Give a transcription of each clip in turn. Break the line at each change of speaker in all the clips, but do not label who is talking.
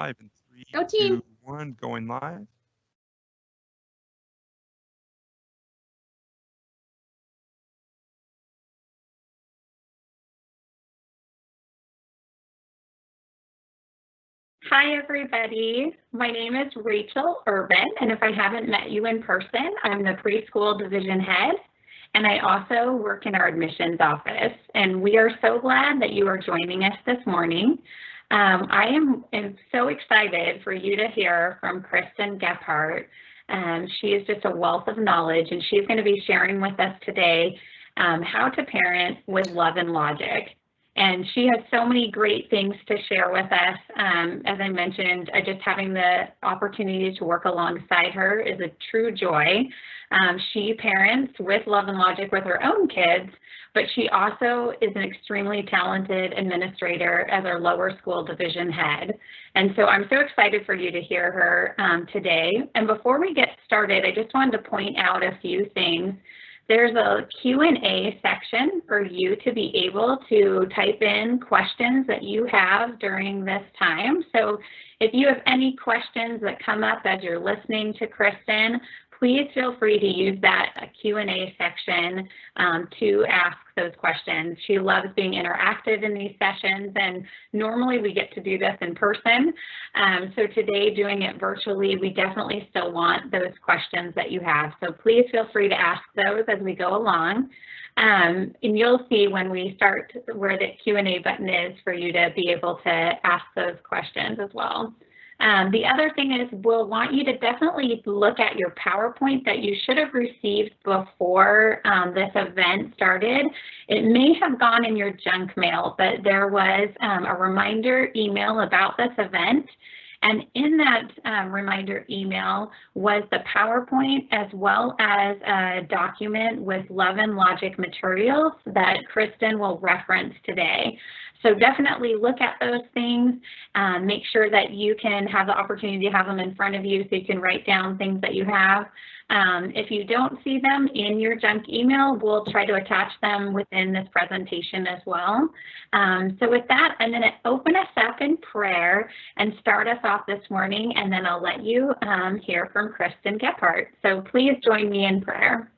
live in 3,
Go team.
2, 1, going live.
Hi, everybody. My name is Rachel Urban, and if I haven't met you in person, I'm the preschool division head, and I also work in our admissions office. And we are so glad that you are joining us this morning. I am so excited for you to hear from Kristen Gephart. She is just a wealth of knowledge, and she's going to be sharing with us today how to parent with love and logic. And she has so many great things to share with us. As I mentioned, just having the opportunity to work alongside her is a true joy. She parents with love and logic with her own kids, but she also is an extremely talented administrator as our lower school division head. And so I'm so excited for you to hear her today. And before we get started, I just wanted to point out a few things. There's a Q&A section for you to be able to type in questions that you have during this time. So if you have any questions that come up as you're listening to Kristen, please feel free to use that Q&A section to ask those questions. She loves being interactive in these sessions, and normally we get to do this in person. So today, doing it virtually, we definitely still want those questions that you have. So please feel free to ask those as we go along. And you'll see when we start where the Q&A button is for you to be able to ask those questions as well. The other thing is we'll want you to definitely look at your PowerPoint that you should have received before this event started. It may have gone in your junk mail, but there was a reminder email about this event. And in that reminder email was the PowerPoint as well as a document with love and logic materials that Kristen will reference today. So definitely look at those things, make sure that you can have the opportunity to have them in front of you so you can write down things that you have. If you don't see them in your junk email, we'll try to attach them within this presentation as well. So with that, I'm going to open us up in prayer and start us off this morning, and then I'll let you hear from Kristen Gephart. So please join me in prayer.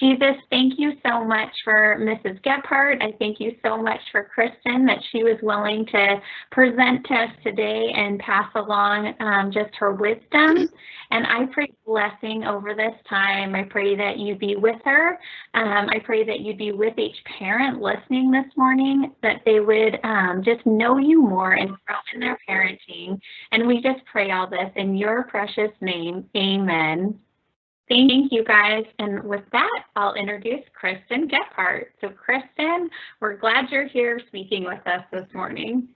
Jesus, thank you so much for Mrs. Gephart. I thank you so much for Kristen that she was willing to present to us today and pass along just her wisdom. And I pray blessing over this time. I pray that you be with her. I pray that you be with each parent listening this morning, that they would just know you more and grow in their parenting. And we just pray all this in your precious name. Amen. Thank you, guys. And with that, I'll introduce Kristen Gephart. So Kristen, we're glad you're here speaking with us this morning.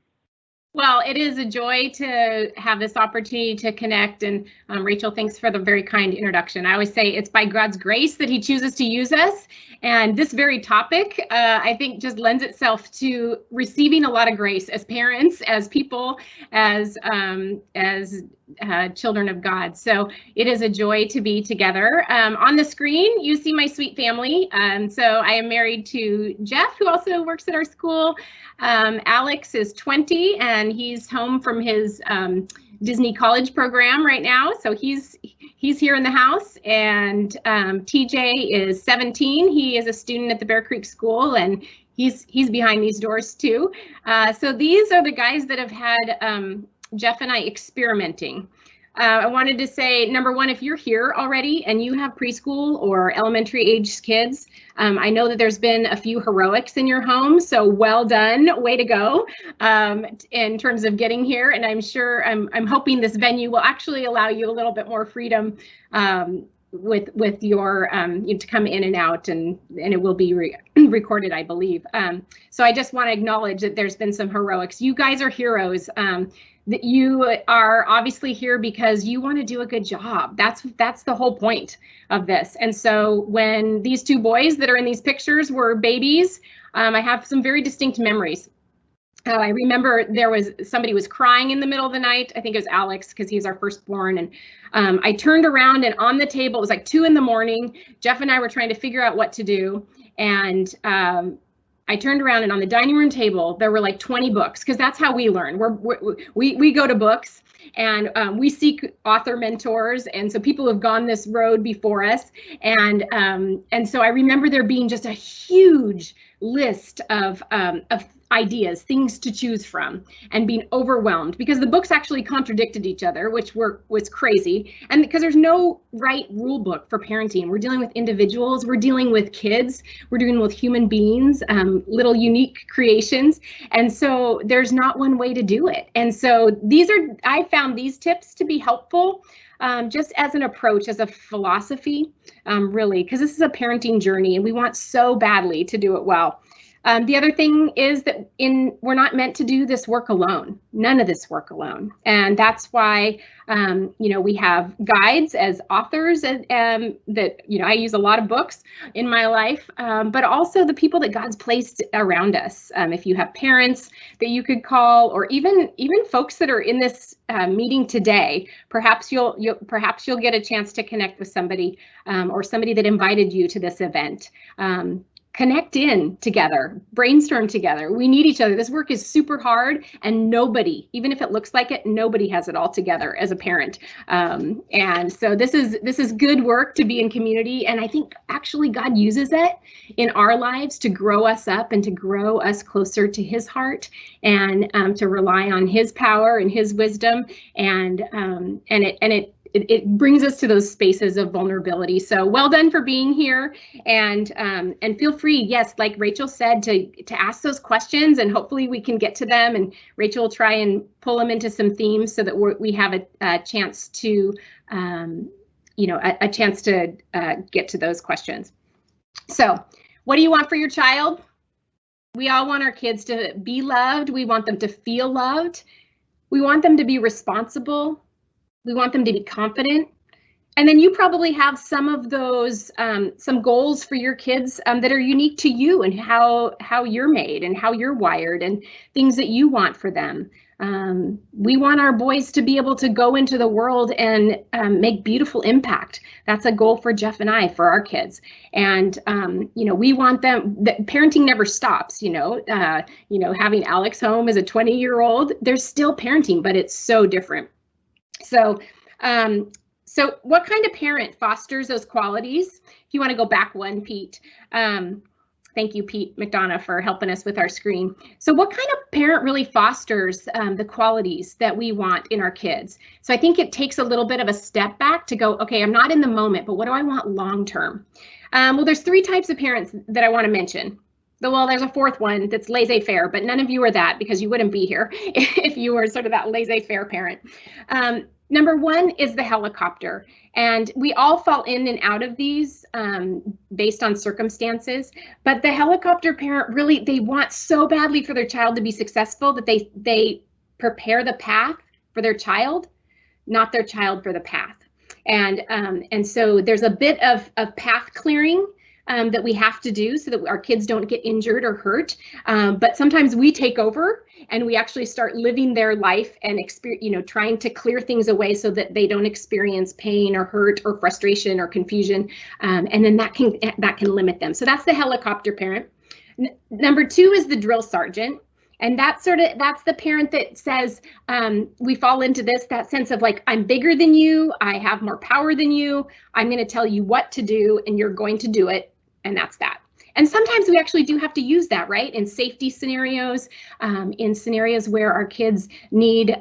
Well, it is a joy to have this opportunity to connect. And Rachel, thanks for the very kind introduction. I always say it's by God's grace that he chooses to use us. And this very topic, I think, just lends itself to receiving a lot of grace as parents, as people, as children of God. So it is a joy to be together. On the screen, you see my sweet family. So I am married to Jeff, who also works at our school. Alex is 20 and he's home from his Disney college program right now. So he's here in the house. And TJ is 17. He is a student at the Bear Creek School, and he's behind these doors too. So these are the guys that have had Jeff and I experimenting. I wanted to say, number one, if you're here already and you have preschool or elementary age kids, I know that there's been a few heroics in your home, so well done, way to go in terms of getting here. And I'm sure, I'm hoping this venue will actually allow you a little bit more freedom with your to come in and out, and it will be recorded, I believe. So I just want to acknowledge that there's been some heroics. You guys are heroes. That you are obviously here because you want to do a good job. That's the whole point of this. And so when these two boys that are in these pictures were babies, I have some very distinct memories. I remember somebody was crying in the middle of the night. I think it was Alex, because he's our firstborn. And I turned around, and on the table, it was like 2 in the morning. Jeff and I were trying to figure out what to do. And I turned around and on the dining room table, there were like 20 books, because that's how we learn. We go to books, and we seek author mentors. And so people have gone this road before us. And so I remember there being just a huge list of ideas, things to choose from, and being overwhelmed because the books actually contradicted each other, which was crazy. And because there's no right rule book for parenting. We're dealing with individuals, we're dealing with kids, we're dealing with human beings, little unique creations. And so there's not one way to do it. And so I found these tips to be helpful, just as an approach, as a philosophy, really, because this is a parenting journey and we want so badly to do it well. The other thing is that we're not meant to do this work alone, none of this work alone. And that's why, we have guides as authors that, I use a lot of books in my life, but also the people that God's placed around us. If you have parents that you could call, or even folks that are in this meeting today, perhaps you'll get a chance to connect with somebody, or somebody that invited you to this event. Connect in together, brainstorm together. We need each other. This work is super hard, and nobody, even if it looks like it, nobody has it all together as a parent. And so this is good work to be in community. And I think actually God uses it in our lives to grow us up and to grow us closer to His heart, and to rely on His power and His wisdom. It brings us to those spaces of vulnerability. So well done for being here, and feel free, yes, like Rachel said, to ask those questions, and hopefully we can get to them. And Rachel will try and pull them into some themes so that we have a chance to, get to those questions. So, what do you want for your child? We all want our kids to be loved. We want them to feel loved. We want them to be responsible. We want them to be confident. And then you probably have some of those, some goals for your kids that are unique to you, and how you're made and how you're wired, and things that you want for them. We want our boys to be able to go into the world and make beautiful impact. That's a goal for Jeff and I, for our kids. And we want them. Parenting never stops. Having Alex home as a 20-year-old, there's still parenting, but it's so different. So what kind of parent fosters those qualities? If you want to go back one, Pete. Thank you, Pete McDonough, for helping us with our screen. So what kind of parent really fosters the qualities that we want in our kids? So I think it takes a little bit of a step back to go, okay, I'm not in the moment, but what do I want long term? Well, there's 3 types of parents that I want to mention. Well, there's a 4th one that's laissez-faire, but none of you are that, because you wouldn't be here if you were sort of that laissez-faire parent. Number 1 is the helicopter, and we all fall in and out of these based on circumstances. But the helicopter parent, really, they want so badly for their child to be successful that they prepare the path for their child, not their child for the path. And so there's a bit of path clearing that we have to do so that our kids don't get injured or hurt. But sometimes we take over and we actually start living their life and trying to clear things away so that they don't experience pain or hurt or frustration or confusion. And then that can limit them. So that's the helicopter parent. Number 2 is the drill sergeant. And that's the parent that says, we fall into that sense of like, I'm bigger than you, I have more power than you, I'm going to tell you what to do and you're going to do it. And that's that. And sometimes we actually do have to use that, right? In safety scenarios, in scenarios where our kids need,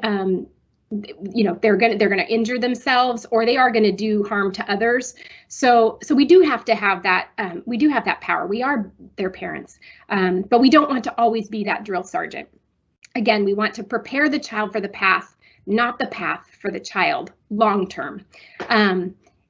they're gonna injure themselves, or they are gonna do harm to others. So we do have to have that. We do have that power. We are their parents, but we don't want to always be that drill sergeant. Again, we want to prepare the child for the path, not the path for the child long term.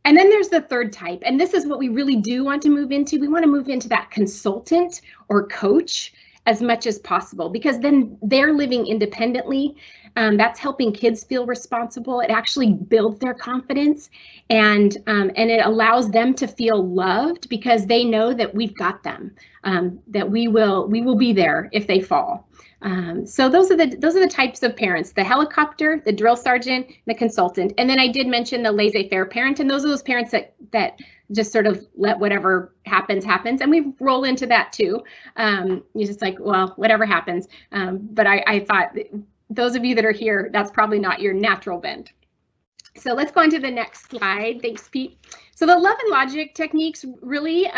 And then there's the 3rd type, and this is what we really do want to move into. We want to move into that consultant or coach as much as possible, because then they're living independently. That's helping kids feel responsible. It actually builds their confidence, and it allows them to feel loved because they know that we've got them, that we will be there if they fall. So those are the types of parents: the helicopter, the drill sergeant, the consultant. And then I did mention the laissez-faire parent, and those are those parents that just sort of let whatever happens, and we roll into that too. You're just like, well, whatever happens. But I thought those of you that are here, that's probably not your natural bent. So let's go on to the next slide. Thanks, Pete. So the love and logic techniques really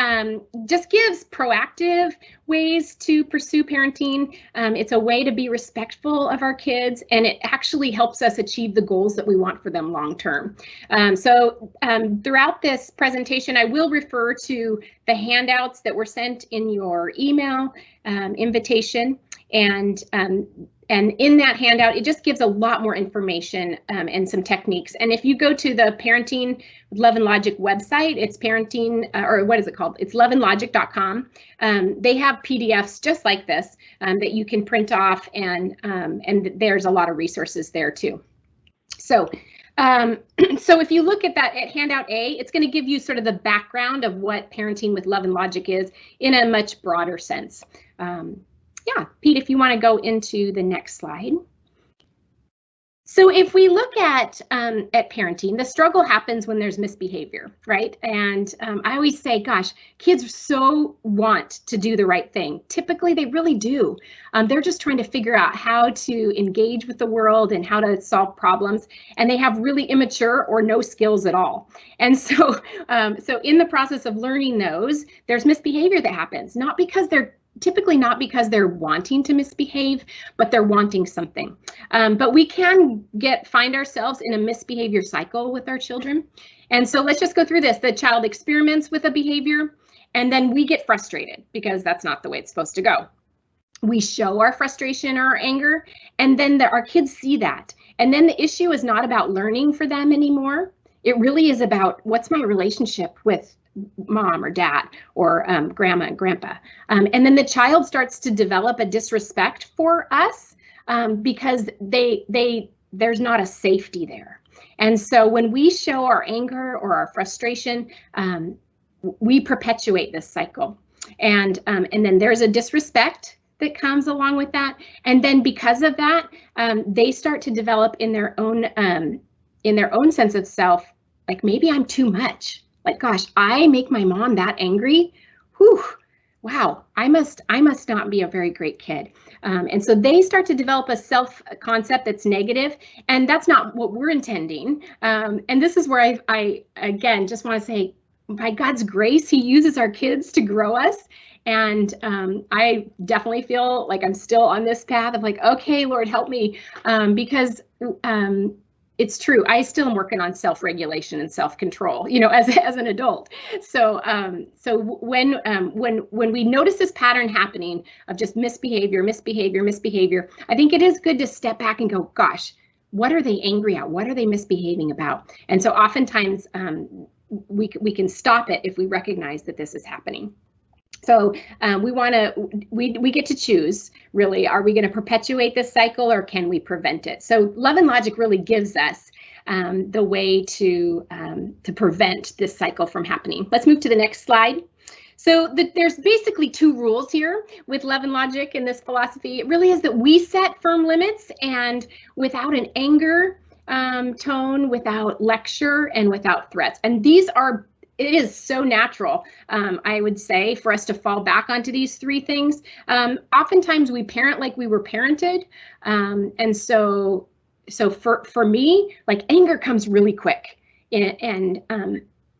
just gives proactive ways to pursue parenting. It's a way to be respectful of our kids, and it actually helps us achieve the goals that we want for them long term. Throughout this presentation, I will refer to the handouts that were sent in your email invitation, and in that handout, it just gives a lot more information and some techniques. And if you go to the Parenting with Love and Logic website, it's or what is it called? It's loveandlogic.com. They have PDFs just like this that you can print off, and there's a lot of resources there too. So if you look at that at handout A, it's going to give you sort of the background of what Parenting with Love and Logic is in a much broader sense. Yeah, Pete, if you want to go into the next slide. So if we look at parenting, the struggle happens when there's misbehavior, right? And I always say, gosh, kids so want to do the right thing. Typically, they really do. They're just trying to figure out how to engage with the world and how to solve problems. And they have really immature or no skills at all. And so, in the process of learning those, there's misbehavior that happens, typically not because they're wanting to misbehave, but they're wanting something. But we can find ourselves in a misbehavior cycle with our children. And so let's just go through this. The child experiments with a behavior, and then we get frustrated because that's not the way it's supposed to go. We show our frustration or our anger, and then our kids see that. And then the issue is not about learning for them anymore. It really is about, what's my relationship with mom or dad or grandma and grandpa. And then the child starts to develop a disrespect for us because there's not a safety there. And so when we show our anger or our frustration, we perpetuate this cycle. And then there's a disrespect that comes along with that. And then because of that, they start to develop in their own sense of self, like, maybe I'm too much. Like, gosh, I make my mom that angry. Whew, wow, I must not be a very great kid. And so they start to develop a self-concept that's negative, and that's not what we're intending. And this is where I again, just want to say, by God's grace, He uses our kids to grow us. And I definitely feel like I'm still on this path of like, okay, Lord, help me, because it's true. I still am working on self-regulation and self-control, as an adult. So when we notice this pattern happening of just misbehavior, I think it is good to step back and go, gosh, what are they angry at? What are they misbehaving about? And so oftentimes we can stop it if we recognize that this is happening. So we get to choose, really, are we going to perpetuate this cycle or can we prevent it? So Love and Logic really gives us the way to prevent this cycle from happening. Let's move to the next slide. So there's basically two rules here with Love and Logic in this philosophy. It really is that we set firm limits, and without an anger tone, without lecture, and without threats. And it is so natural, I would say, for us to fall back onto these three things. Oftentimes we parent like we were parented. And so for me, like, anger comes really quick. And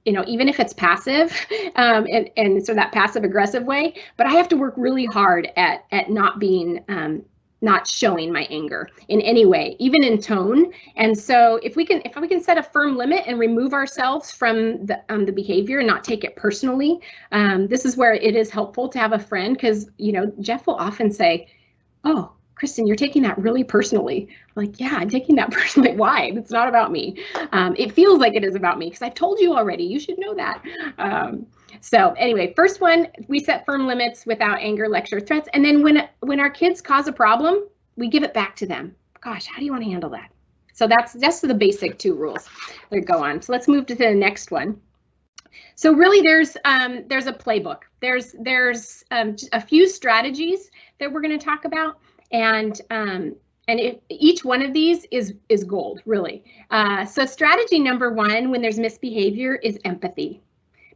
even if it's passive, and so that passive aggressive way, but I have to work really hard at not being, not showing my anger in any way, even in tone. And so if we can set a firm limit and remove ourselves from the behavior and not take it personally, this is where it is helpful to have a friend, because Jeff will often say, oh, Kristen, you're taking that really personally. I'm like, yeah, I'm taking that personally. Why? It's not about me. It feels like it is about me because I've told you already. You should know that. So anyway, first one, we set firm limits without anger, lecture, threats. And then when our kids cause a problem, we give it back to them. Gosh, how do you want to handle that? So that's just the basic two rules that go on. So let's move to the next one. So really, there's a playbook. There's a few strategies that we're going to talk about, and each one of these is gold, really. So strategy number one, when there's misbehavior, is empathy.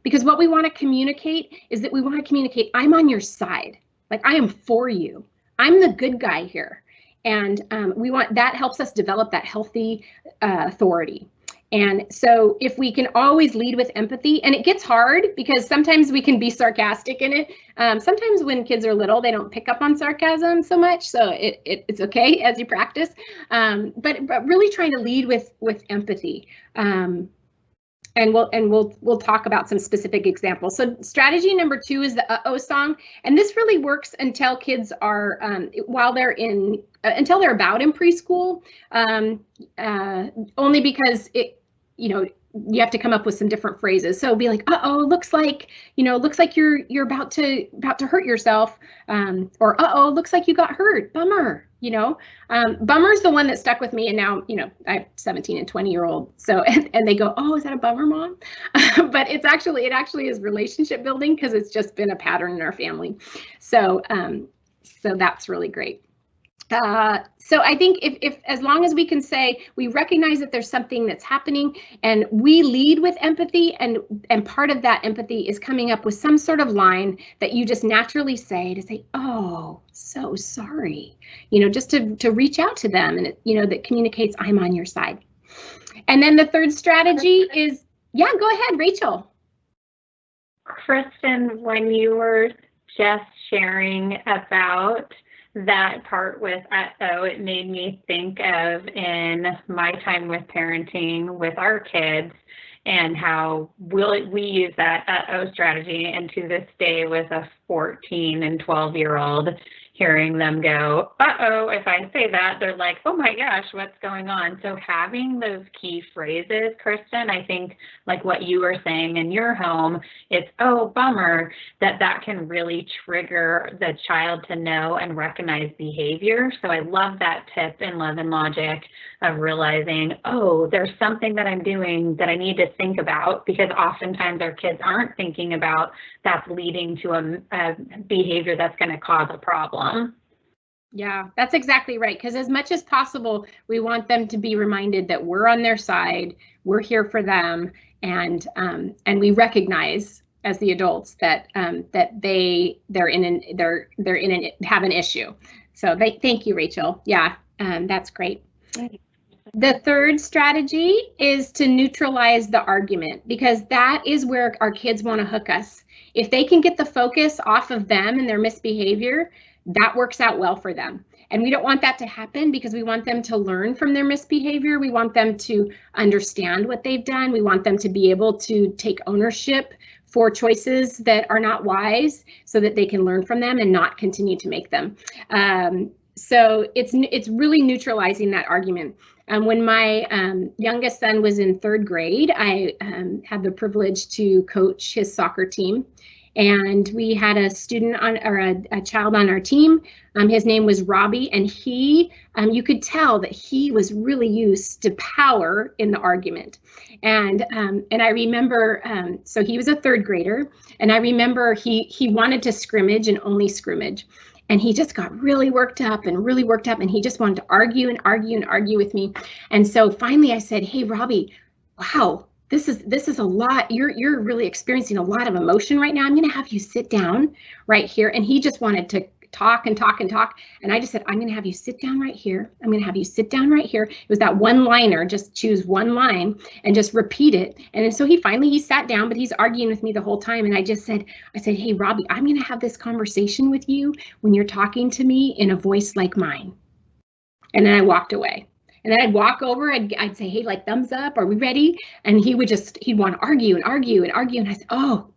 because what we want to communicate is that we want to communicate, I'm on your side. Like, I am for you. I'm the good guy here. And we want, that helps us develop that healthy authority. And so if we can always lead with empathy, and it gets hard because sometimes we can be sarcastic in it. Sometimes when kids are little, they don't pick up on sarcasm so much. So it's okay as you practice, but really trying to lead with empathy. And we'll talk about some specific examples. So strategy number 2 is the uh-oh song. And this really works until kids are, until they're about in preschool, only because you have to come up with some different phrases. So be like, uh-oh, looks like you're about to hurt yourself. Or uh-oh, looks like you got hurt, bummer. Bummer's the one that stuck with me. And now, I have 17 and 20-year-old. So, and they go, oh, is that a bummer, Mom? But it actually is relationship building because it's just been a pattern in our family. So, so that's really great. So I think if as long as we can say we recognize that there's something that's happening and we lead with empathy, and part of that empathy is coming up with some sort of line that you just naturally say to say, oh, so sorry, just to reach out to them, and that communicates I'm on your side. And then the third strategy is, yeah, go ahead, Rachel.
Kristen, when you were just sharing about that part with uh-oh, it made me think of in my time with parenting with our kids and how we use that uh-oh strategy. And to this day with a 14 and 12-year-old, hearing them go, uh-oh, if I say that, they're like, oh my gosh, what's going on? So having those key phrases, Kristen, I think like what you were saying in your home, it's, oh, bummer, that can really trigger the child to know and recognize behavior. So I love that tip in Love and Logic of realizing, oh, there's something that I'm doing that I need to think about, because oftentimes our kids aren't thinking about that's leading to a behavior that's going to cause a problem.
Yeah, that's exactly right. Because as much as possible, we want them to be reminded that we're on their side, we're here for them, and we recognize as the adults that have an issue. So thank you, Rachel. Yeah, that's great. The third strategy is to neutralize the argument, because that is where our kids want to hook us. If they can get the focus off of them and their misbehavior, that works out well for them. And we don't want that to happen, because we want them to learn from their misbehavior. We want them to understand what they've done. We want them to be able to take ownership for choices that are not wise, so that they can learn from them and not continue to make them. So it's really neutralizing that argument. When my youngest son was in 3rd grade, I had the privilege to coach his soccer team. And we had a student a child on our team. His name was Robbie, and he, you could tell that he was really used to power in the argument. And I remember, so he was a 3rd grader, and I remember he wanted to scrimmage and only scrimmage. And he just got really worked up, and he just wanted to argue and argue and argue with me. And so finally I said, hey, Robbie, wow, this is a lot. You're really experiencing a lot of emotion right now. I'm going to have you sit down right here. And he just wanted to talk and talk and talk. And I just said, I'm going to have you sit down right here. I'm going to have you sit down right here. It was that one-liner, just choose one line and just repeat it. And so he sat down, but he's arguing with me the whole time. And I said, hey, Robbie, I'm going to have this conversation with you when you're talking to me in a voice like mine. And then I walked away. And then I'd walk over, I'd say, hey, like, thumbs up, are we ready? And he'd want to argue and argue and argue. And I said, oh,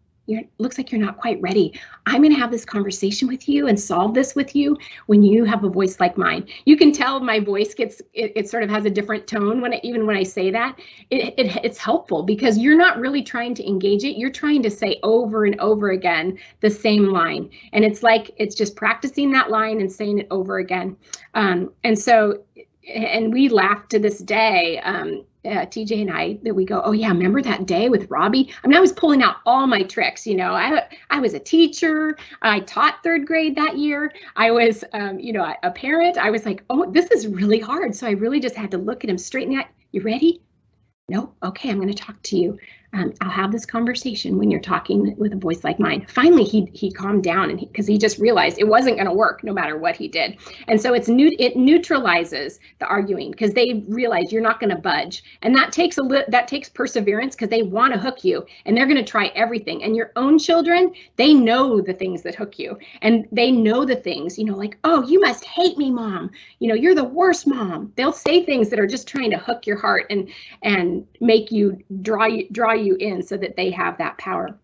looks like you're not quite ready. I'm going to have this conversation with you and solve this with you when you have a voice like mine. You can tell my voice it sort of has a different tone even when I say that. It's helpful, because you're not really trying to engage it. You're trying to say over and over again the same line. And it's just practicing that line and saying it over again. And we laugh to this day, TJ and I, that we go, oh yeah, remember that day with Robbie? I mean, I was pulling out all my tricks. I was a teacher. I taught 3rd grade that year. I was, a parent. I was like, oh, this is really hard. So I really just had to look at him straight in the eye. You ready? No? Okay, I'm going to talk to you. I'll have this conversation when you're talking with a voice like mine. Finally, he calmed down, and because he just realized it wasn't going to work no matter what he did. And so it neutralizes the arguing, because they realize you're not going to budge, and that takes perseverance, because they want to hook you, and they're going to try everything. And your own children, they know the things that hook you, and they know the things, like, oh, you must hate me, Mom. You're the worst mom. They'll say things that are just trying to hook your heart and make you draw you in, so that they have that power,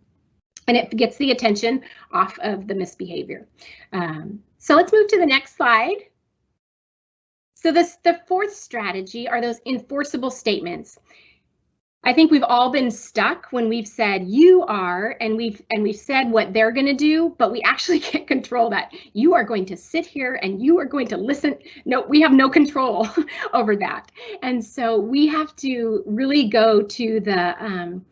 and it gets the attention off of the misbehavior. So let's move to the next slide. So the fourth strategy are those enforceable statements. I think we've all been stuck when we've said you are, and we've said what they're going to do, but we actually can't control that. You are going to sit here and you are going to listen. No, we have no control over that. And so we have to really go to the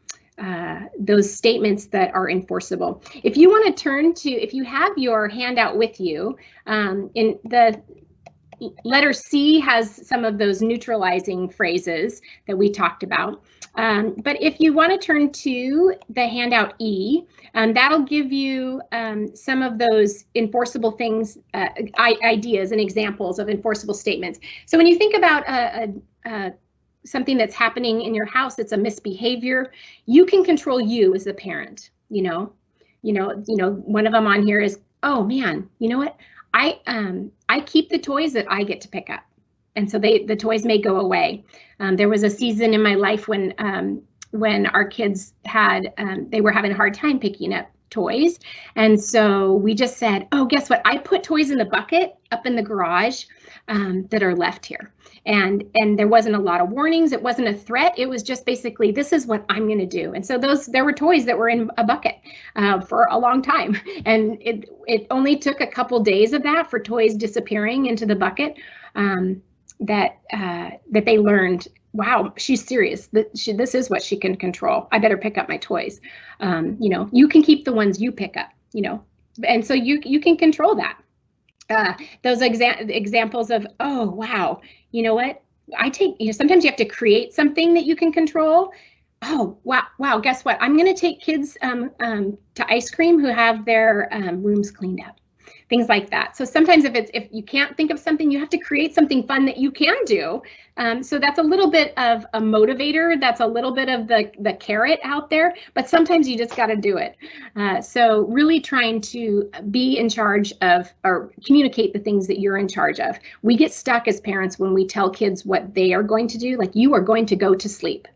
those statements that are enforceable. If you want to turn to, if you have your handout with you, in the letter C has some of those neutralizing phrases that we talked about. But if you want to turn to the handout E, that'll give you some of those enforceable things, ideas and examples of enforceable statements. So when you think about something that's happening in your house, it's a misbehavior, you can control you as a parent. One of them on here is, oh man, you know what? I keep the toys that I get to pick up, and so the toys may go away. There was a season in my life when our kids they were having a hard time picking up toys, and so we just said, oh, guess what? I put toys in the bucket up in the garage that are left here. And there wasn't a lot of warnings. It wasn't a threat. It was just basically, this is what I'm going to do. And so there were toys that were in a bucket for a long time. And it only took a couple days of that for toys disappearing into the bucket that they learned, wow, she's serious. This is what she can control. I better pick up my toys. You can keep the ones you pick up, and so you can control that. Those examples of, oh, wow, you know what? Sometimes you have to create something that you can control. Oh, wow, guess what? I'm going to take kids to ice cream who have their rooms cleaned up. Things like that. So sometimes if you can't think of something, you have to create something fun that you can do. So that's a little bit of a motivator. That's a little bit of the carrot out there, but sometimes you just got to do it. So really trying to be in charge of, or communicate the things that you're in charge of. We get stuck as parents when we tell kids what they are going to do, like, you are going to go to sleep.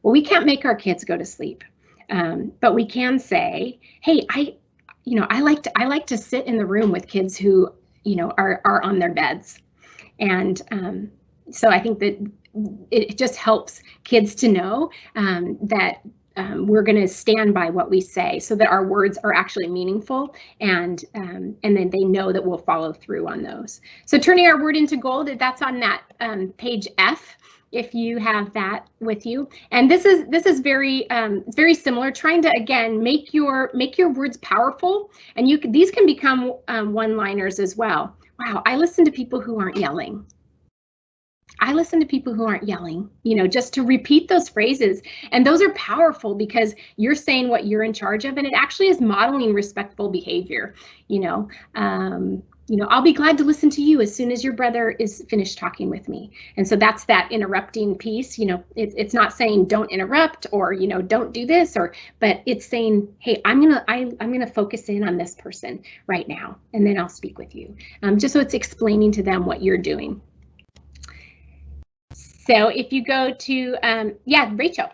Well, we can't make our kids go to sleep, but we can say, hey, I like to sit in the room with kids who, are on their beds. And so I think that it just helps kids to know that we're going to stand by what we say, so that our words are actually meaningful, and then they know that we'll follow through on those. So turning our word into gold, that's on that page F, if you have that with you. And this is very similar, trying to, again, make your words powerful, and these can become one-liners as well. Wow, I listen to people who aren't yelling. I listen to people who aren't yelling, just to repeat those phrases. And those are powerful because you're saying what you're in charge of, and it actually is modeling respectful behavior. I'll be glad to listen to you as soon as your brother is finished talking with me. And so that's that interrupting piece. It's not saying don't interrupt, or don't do this, but it's saying, hey, I'm gonna focus in on this person right now, and then I'll speak with you. Just so it's explaining to them what you're doing. So if you go to, Rachel.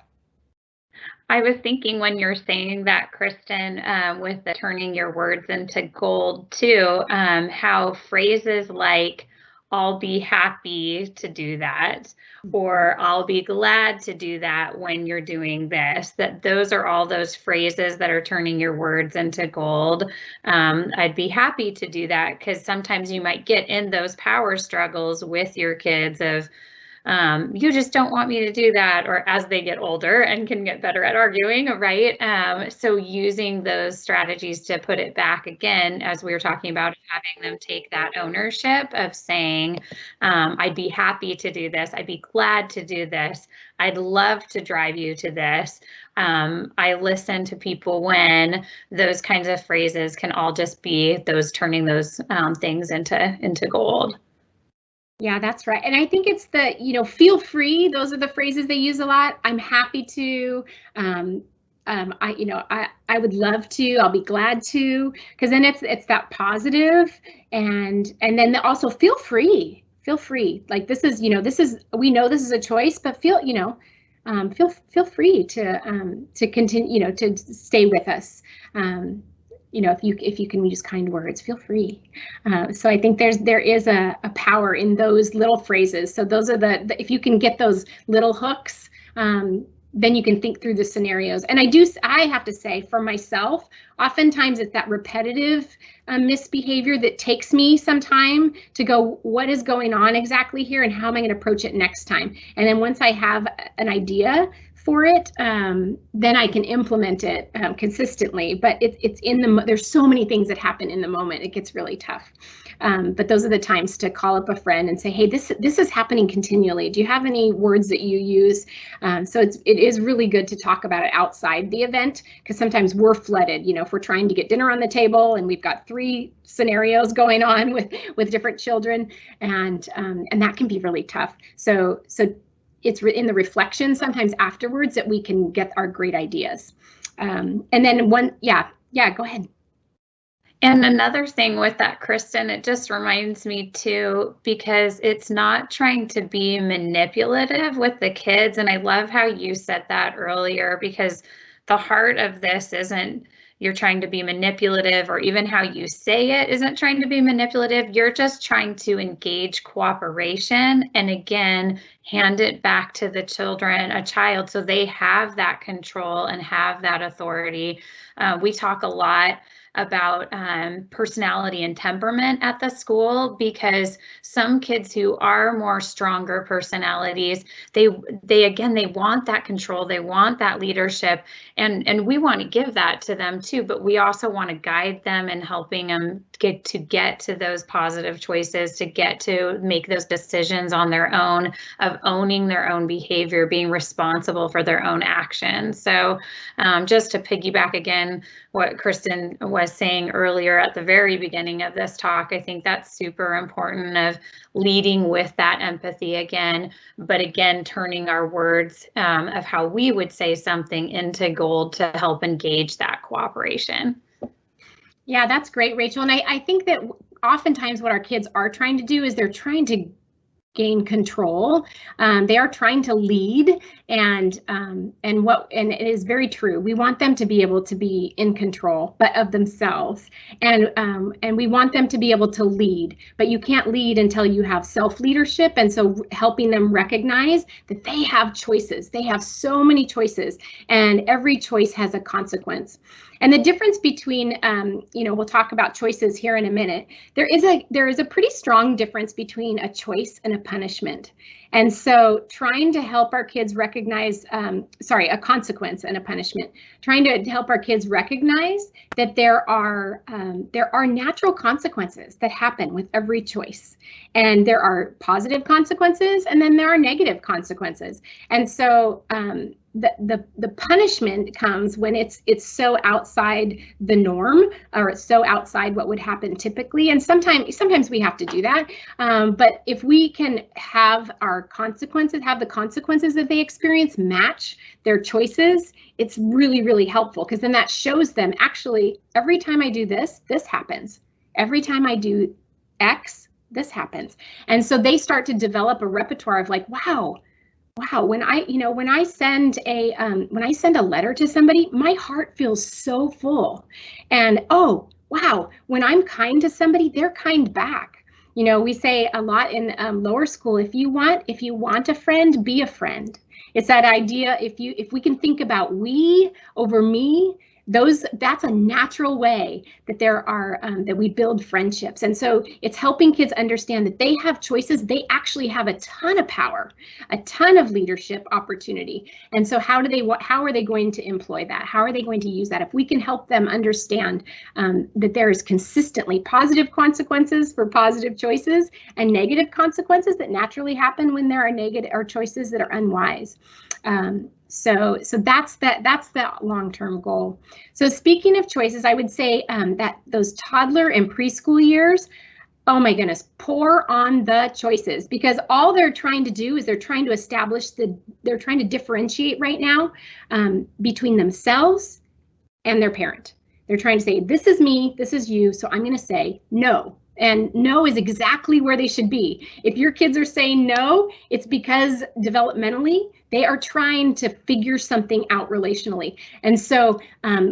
I was thinking when you're saying that, Kristen, with the turning your words into gold too, how phrases like, I'll be happy to do that, or I'll be glad to do that when you're doing this, that those are all those phrases that are turning your words into gold. I'd be happy to do that, because sometimes you might get in those power struggles with your kids of, you just don't want me to do that, or as they get older and can get better at arguing, right? So using those strategies to put it back again, as we were talking about, having them take that ownership of saying, I'd be happy to do this. I'd be glad to do this. I'd love to drive you to this. I listen to people when. Those kinds of phrases can all just be those turning those things into gold.
Yeah, that's right. And I think it's the, feel free. Those are the phrases they use a lot. I'm happy to, I would love to, I'll be glad to, because then it's that positive, and then also feel free. Like this is, we know this is a choice, but feel feel free to continue, to stay with us. If you can use kind words, feel free. So I think there is a power in those little phrases. So those are if you can get those little hooks, then you can think through the scenarios. And I have to say, for myself, oftentimes it's that repetitive misbehavior that takes me some time to go, what is going on exactly here, and how am I going to approach it next time? And then once I have an idea for it, then I can implement it consistently. But it's there's so many things that happen in the moment. It gets really tough. But those are the times to call up a friend and say, hey, this is happening continually. Do you have any words that you use? So it is really good to talk about it outside the event, because sometimes we're flooded. If we're trying to get dinner on the table and we've got 3 scenarios going on with different children, and that can be really tough. So it's in the reflection sometimes afterwards that we can get our great ideas. And then go ahead.
And another thing with that, Kristen, it just reminds me too, because it's not trying to be manipulative with the kids. And I love how you said that earlier, because the heart of this isn't you're trying to be manipulative, or even how you say it isn't trying to be manipulative. You're just trying to engage cooperation, and again, hand it back to the child, so they have that control and have that authority. We talk a lot about personality and temperament at the school, because some kids who are more stronger personalities, they want that control, they want that leadership, and we want to give that to them too, but we also want to guide them and helping them get to those positive choices, to get to make those decisions on their own, of owning their own behavior, being responsible for their own actions. So just to piggyback again what Kristen was saying earlier at the very beginning of this talk, I think that's super important, of leading with that empathy again, but again, turning our words of how we would say something into gold to help engage that cooperation.
Yeah, that's great, Rachel. And I think that oftentimes what our kids are trying to do is they're trying to gain control. They are trying to lead, and it is very true. We want them to be able to be in control, but of themselves, and we want them to be able to lead. But you can't lead until you have self-leadership, and so helping them recognize that they have choices. They have so many choices, and every choice has a consequence. And the difference between, we'll talk about choices here in a minute. There is a pretty strong difference between a choice and a punishment. And so trying to help our kids recognize, a consequence and a punishment, trying to help our kids recognize that there are natural consequences that happen with every choice. And there are positive consequences, and then there are negative consequences. And so the punishment comes when it's so outside the norm, or it's so outside what would happen typically. And sometimes we have to do that. But if we can have the consequences that they experience match their choices, it's really, really helpful, because then that shows them, actually, every time I do this, this happens. Every time I do X, this happens. And so they start to develop a repertoire of like, wow, when I send a letter to somebody, my heart feels so full. And oh, wow, when I'm kind to somebody, they're kind back. We say a lot in lower school, if you want a friend, be a friend. It's that idea, if we can think about we over me, that's a natural way that there are that we build friendships. And so it's helping kids understand that they have choices. They actually have a ton of power, a ton of leadership opportunity. And so how are they going to employ that? How are they going to use that? If we can help them understand that there is consistently positive consequences for positive choices and negative consequences that naturally happen when there are negative or choices that are unwise. So that's that long-term goal. So speaking of choices, I would say that those toddler and preschool years, oh my goodness, pour on the choices, because all they're trying to do is they're trying to differentiate right now between themselves and their parent. They're trying to say, this is me, this is you, so I'm going to say no. And no is exactly where they should be. If your kids are saying no, it's because developmentally they are trying to figure something out relationally. And so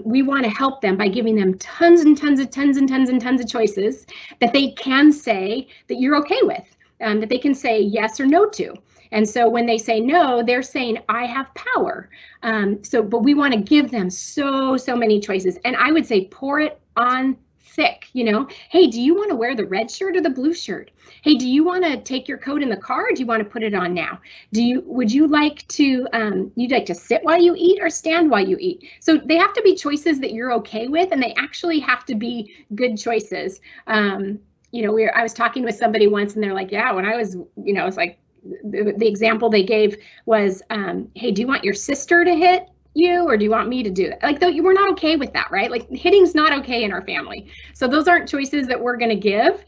we want to help them by giving them tons of choices that they can say that you're okay with, that they can say yes or no to. And so when they say no, they're saying, I have power. But we want to give them so many choices. And I would say pour it on thick, hey, do you want to wear the red shirt or the blue shirt? Hey, do you want to take your coat in the car, or do you want to put it on now? Would you like to sit while you eat or stand while you eat? So they have to be choices that you're okay with, and they actually have to be good choices. I was talking with somebody once, and they're like, yeah, when I was, it's like the example they gave was, hey, do you want your sister to hit you, or do you want me to do that? Like, though, we're not okay with that, right? Like, hitting's not okay in our family. So those aren't choices that we're going to give.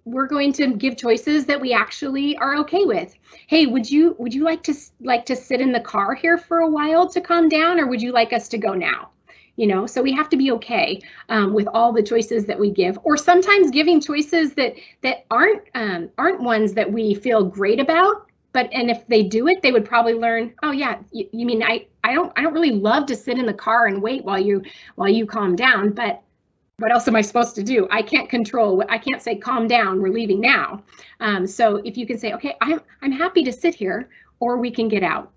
We're going to give choices that we actually are okay with. Hey, would you like to sit in the car here for a while to calm down, or would you like us to go now? So we have to be okay with all the choices that we give, or sometimes giving choices that aren't ones that we feel great about. And if they do it, they would probably learn, oh yeah, you mean I don't really love to sit in the car and wait while you calm down, but what else am I supposed to do? I can't say calm down, we're leaving now. So if you can say, okay, I'm happy to sit here, or we can get out.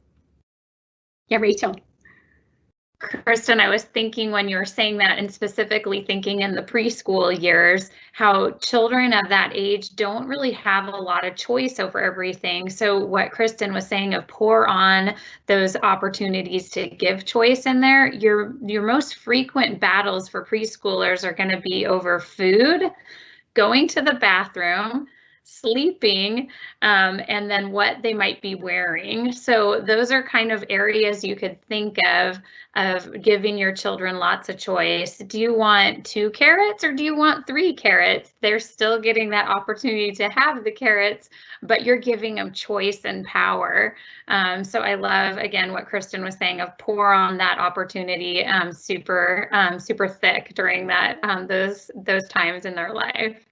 Yeah, Rachel.
Kristen, I was thinking when you were saying that, and specifically thinking in the preschool years, how children of that age don't really have a lot of choice over everything. So what Kristen was saying of pour on those opportunities to give choice in there, your most frequent battles for preschoolers are going to be over food, going to the bathroom, sleeping, and then what they might be wearing. So those are kind of areas you could think of giving your children lots of choice. Do you want 2 carrots, or do you want 3 carrots? They're still getting that opportunity to have the carrots, but you're giving them choice and power. So I love, again, what Kristen was saying of pour on that opportunity super thick during that those times in their life.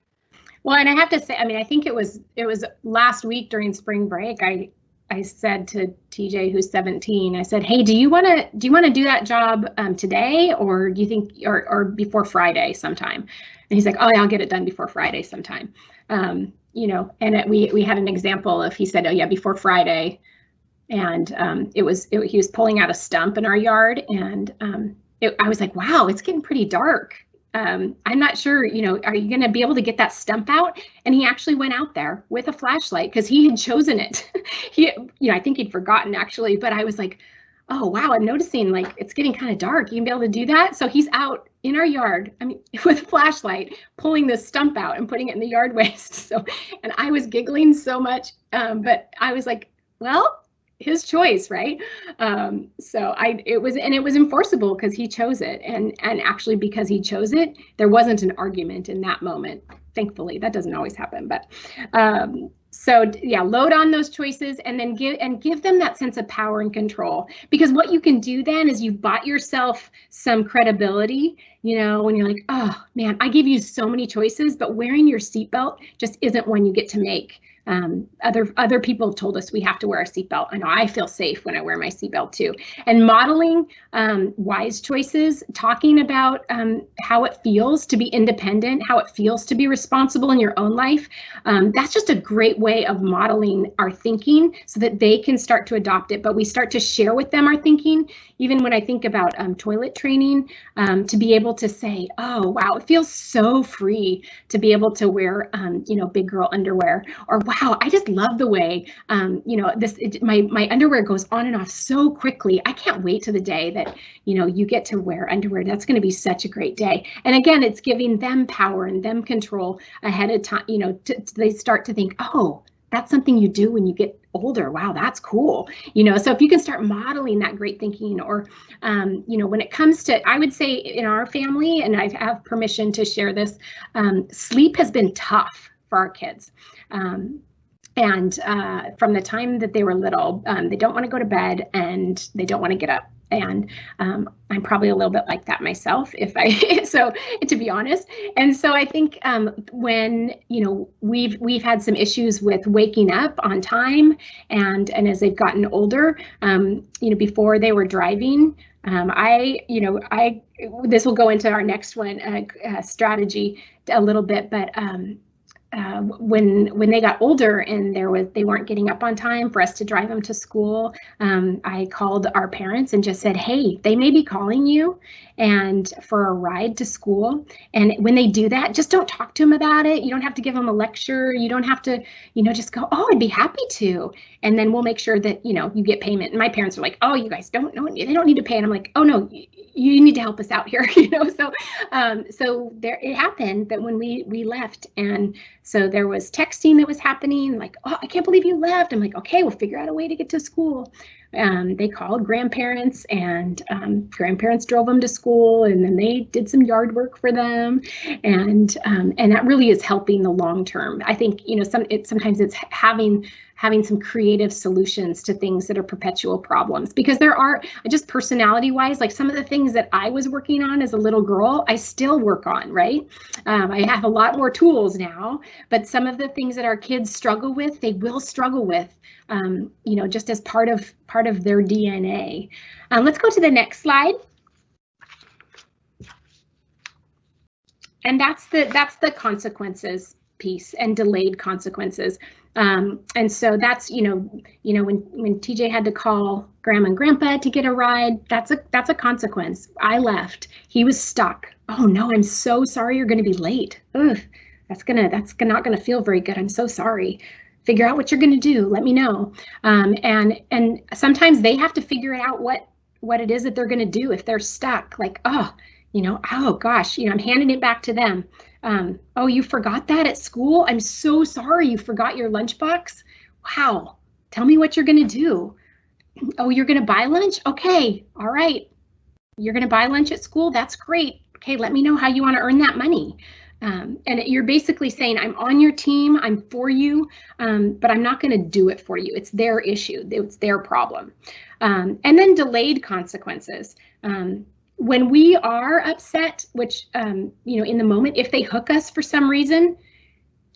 Well, and I have to say, I think it was last week during spring break, I said to TJ, who's 17, I said, hey, do you want to do that job today, or do you think, or before Friday sometime? And he's like, oh yeah, I'll get it done before Friday sometime. And we had an example of, he said, oh yeah, before Friday. And he was pulling out a stump in our yard, and I was like, wow, it's getting pretty dark. I'm not sure, are you going to be able to get that stump out? And he actually went out there with a flashlight because he had chosen it. I think he'd forgotten actually, but I was like, oh, wow, I'm noticing like it's getting kind of dark. You can be able to do that. So he's out in our yard, with a flashlight, pulling the stump out and putting it in the yard waste. So, and I was giggling so much, but I was like, well, his choice, right? It was enforceable because he chose it, and actually because he chose it, there wasn't an argument in that moment. Thankfully, that doesn't always happen, but so yeah, load on those choices, and then give them that sense of power and control. Because what you can do then is you've bought yourself some credibility. When you're like, oh man, I give you so many choices, but wearing your seatbelt just isn't one you get to make. Other people have told us we have to wear our seatbelt. I know I feel safe when I wear my seatbelt too. And modeling wise choices, talking about how it feels to be independent, how it feels to be responsible in your own life. That's just a great way of modeling our thinking so that they can start to adopt it. But we start to share with them our thinking. Even when I think about toilet training, to be able to say, oh, wow, it feels so free to be able to wear, big girl underwear, or wow, I just love the way, my underwear goes on and off so quickly. I can't wait to the day that, you get to wear underwear. That's going to be such a great day. And again, it's giving them power and them control ahead of time, they start to think, oh, that's something you do when you get older. Wow, that's cool. So if you can start modeling that great thinking, or, when it comes to, I would say in our family, and I have permission to share this, sleep has been tough for our kids. And from the time that they were little, they don't want to go to bed and they don't want to get up. And I'm probably a little bit like that myself, so to be honest. And so I think when we've had some issues with waking up on time, and as they've gotten older, before they were driving, this will go into our next one, strategy a little bit, but when they got older and they weren't getting up on time for us to drive them to school, I called our parents and just said, hey, they may be calling you and for a ride to school. And when they do that, just don't talk to them about it. You don't have to give them a lecture. You don't have to, just go, oh, I'd be happy to. And then we'll make sure that, you get payment. And my parents are like, oh, you guys don't know, they don't need to pay. And I'm like, oh no, you need to help us out here, So there, it happened that when we left, and so there was texting that was happening, like, oh, I can't believe you left. I'm like, okay, we'll figure out a way to get to school. They called grandparents, and grandparents drove them to school, and then they did some yard work for them, and that really is helping the long term. I think sometimes it's having some creative solutions to things that are perpetual problems, because there are, just personality wise, like some of the things that I was working on as a little girl, I still work on, right? I have a lot more tools now, but some of the things that our kids struggle with, they will struggle with, just as part of their DNA. Let's go to the next slide. And that's the consequences piece, and delayed consequences. And so that's, when TJ had to call Grandma and Grandpa to get a ride, that's a consequence. I left. He was stuck. Oh no, I'm so sorry, you're going to be late. Ugh, that's not gonna feel very good. I'm so sorry. Figure out what you're going to do. Let me know. And sometimes they have to figure out what it is that they're going to do if they're stuck. Like, oh gosh, I'm handing it back to them. Oh, you forgot that at school? I'm so sorry you forgot your lunchbox. Wow, tell me what you're going to do. Oh, you're going to buy lunch? Okay, all right. You're going to buy lunch at school? That's great. Okay, let me know how you want to earn that money. And you're basically saying, I'm on your team, I'm for you, but I'm not going to do it for you. It's their issue, it's their problem. And then delayed consequences. When we are upset, which, in the moment, if they hook us for some reason,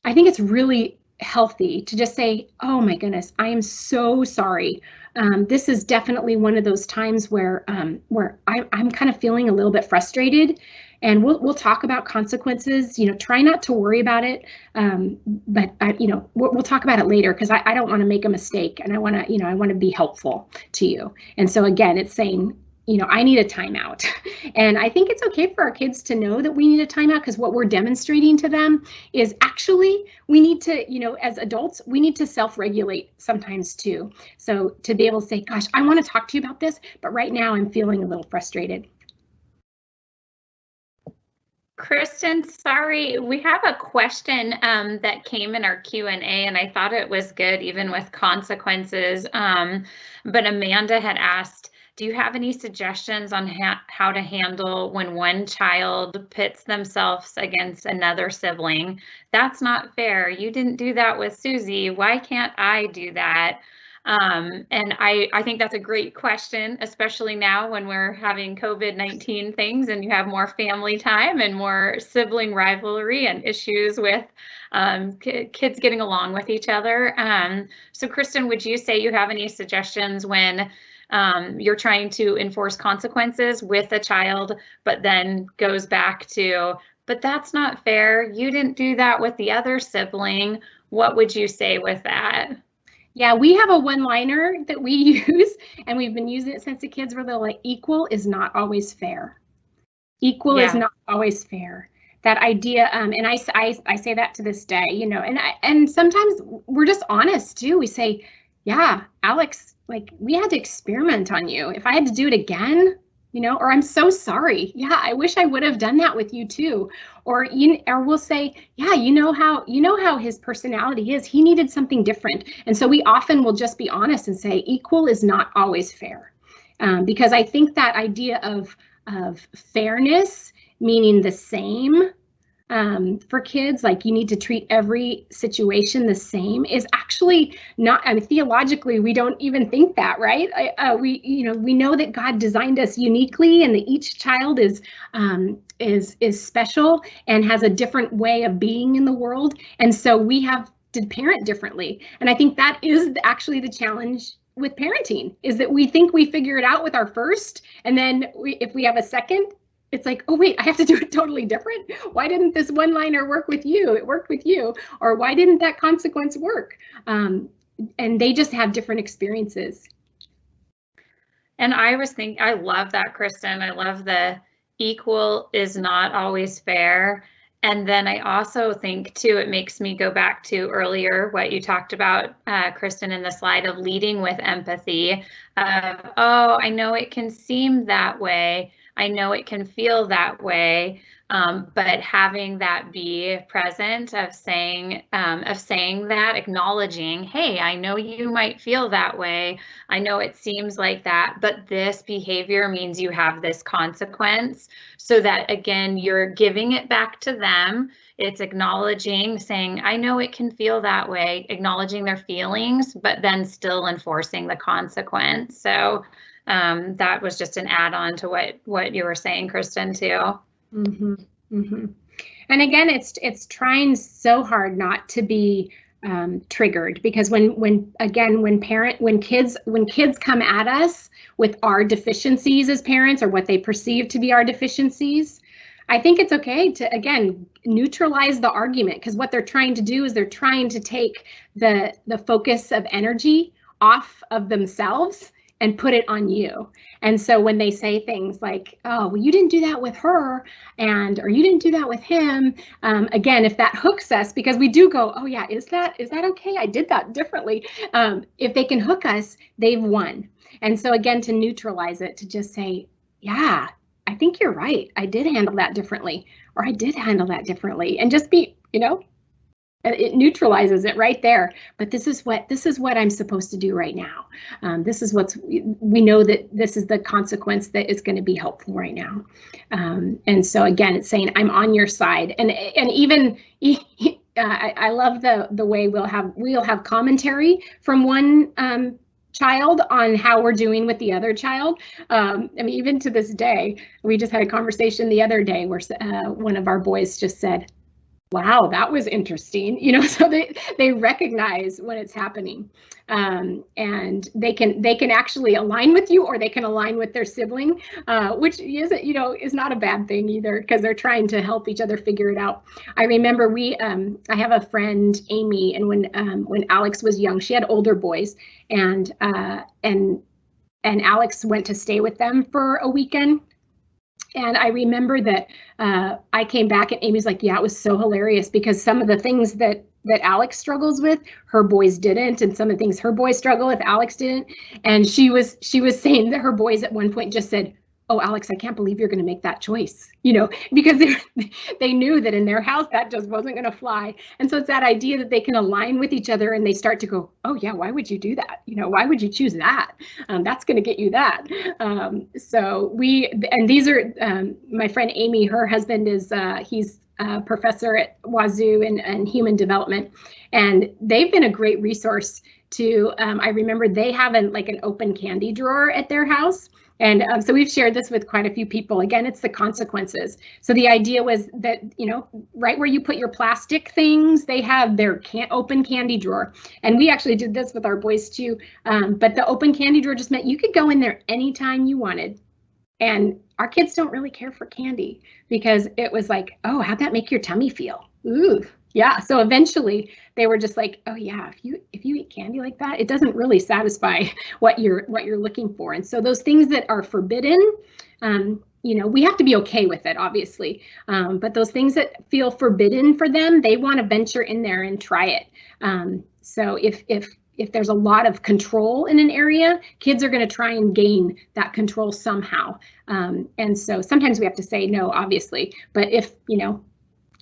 I think it's really healthy to just say, oh my goodness, I am so sorry. This is definitely one of those times where I'm kind of feeling a little bit frustrated, and we'll talk about consequences. Try not to worry about it, but we'll talk about it later, because I don't want to make a mistake, and I want to be helpful to you. And so again, it's saying, I need a timeout. And I think it's okay for our kids to know that we need a timeout, because what we're demonstrating to them is actually we need to, as adults, we need to self-regulate sometimes too. So to be able to say, gosh, I want to talk to you about this, but right now I'm feeling a little frustrated.
Kristen, sorry, we have a question that came in our Q&A, and I thought it was good even with consequences. But Amanda had asked, do you have any suggestions on how to handle when one child pits themselves against another sibling? That's not fair. You didn't do that with Susie. Why can't I do that? And I think that's a great question, especially now when we're having COVID-19 things and you have more family time and more sibling rivalry and issues with kids getting along with each other. So Kristen, would you say you have any suggestions when you're trying to enforce consequences with a child, but then goes back to, but that's not fair, you didn't do that with the other sibling? What would you say with that?
Yeah, we have a one-liner that we use, and we've been using it since the kids were little, like, equal is not always fair. Equal is not always fair. That idea, and I say that to this day, you know, and sometimes we're just honest too. We say, yeah, Alex, like, we had to experiment on you. If I had to do it again, you know, or I'm so sorry. Yeah, I wish I would have done that with you too. Or we'll say, yeah, you know how his personality is. He needed something different. And so we often will just be honest and say, equal is not always fair. Because I think that idea of fairness, meaning the same, for kids, like you need to treat every situation the same, is actually not, I mean, theologically, we don't even think that, right? We know that God designed us uniquely, and that each child is special and has a different way of being in the world. And so we have to parent differently. And I think that is actually the challenge with parenting, is that we think we figure it out with our first, and then if we have a second, it's like, oh wait, I have to do it totally different. Why didn't this one-liner work with you? It worked with you. Or why didn't that consequence work? And they just have different experiences.
And I was thinking, I love that, Kristen. I love the equal is not always fair. And then I also think too, it makes me go back to earlier what you talked about, Kristen, in the slide of leading with empathy. Oh, I know it can seem that way. I know it can feel that way, but having that be present of saying that, acknowledging, hey, I know you might feel that way. I know it seems like that, but this behavior means you have this consequence, so that again, you're giving it back to them. It's acknowledging, saying, I know it can feel that way, acknowledging their feelings, but then still enforcing the consequence. So that was just an add-on to what you were saying, Kristen, too.
Mm-hmm. Mm-hmm. And again, it's trying so hard not to be triggered, because when kids come at us with our deficiencies as parents, or what they perceive to be our deficiencies, I think it's okay to, again, neutralize the argument, because what they're trying to do is they're trying to take the focus of energy off of themselves and put it on you. And so when they say things like, oh, well, you didn't do that with her, or you didn't do that with him, again, if that hooks us, because we do go, oh yeah, is that okay? I did that differently. If they can hook us, they've won. And so again, to neutralize it, to just say, yeah, I think you're right. I did handle that differently, or I did handle that differently, and just be, it neutralizes it right there. But this is what I'm supposed to do right now. This is we know that this is the consequence that is going to be helpful right now. And so again, it's saying, I'm on your side. And even I love the way we'll have commentary from one child on how we're doing with the other child. I mean, even to this day, we just had a conversation the other day where one of our boys just said, wow, that was interesting. So they recognize when it's happening, and they can actually align with you, or they can align with their sibling, which is not a bad thing either, because they're trying to help each other figure it out. I remember I have a friend, Amy, and when Alex was young, she had older boys, and Alex went to stay with them for a weekend. And I remember that I came back and Amy's like, yeah, it was so hilarious, because some of the things that Alex struggles with, her boys didn't, and some of the things her boys struggle with, Alex didn't. And she was saying that her boys at one point just said, oh, Alex, I can't believe you're going to make that choice, because they knew that in their house that just wasn't going to fly. And so it's that idea that they can align with each other, and they start to go, oh yeah, why would you do that? Why would you choose that? That's going to get you that. And these are my friend Amy, her husband he's a professor at Wazoo in human development, and they've been a great resource to, I remember they have like an open candy drawer at their house. And so we've shared this with quite a few people. Again, it's the consequences. So the idea was that, you know, right where you put your plastic things, they have their open candy drawer. And we actually did this with our boys too. But the open candy drawer just meant you could go in there anytime you wanted. And our kids don't really care for candy because it was like, oh, how'd that make your tummy feel? Ooh, yeah. So eventually they were just like, oh yeah, if you eat candy like that, it doesn't really satisfy what you're looking for. And so those things that are forbidden, you know, we have to be okay with it, obviously. But those things that feel forbidden for them, they want to venture in there and try it. So if there's a lot of control in an area, kids are going to try and gain that control somehow. And so sometimes we have to say no, obviously. But if, you know,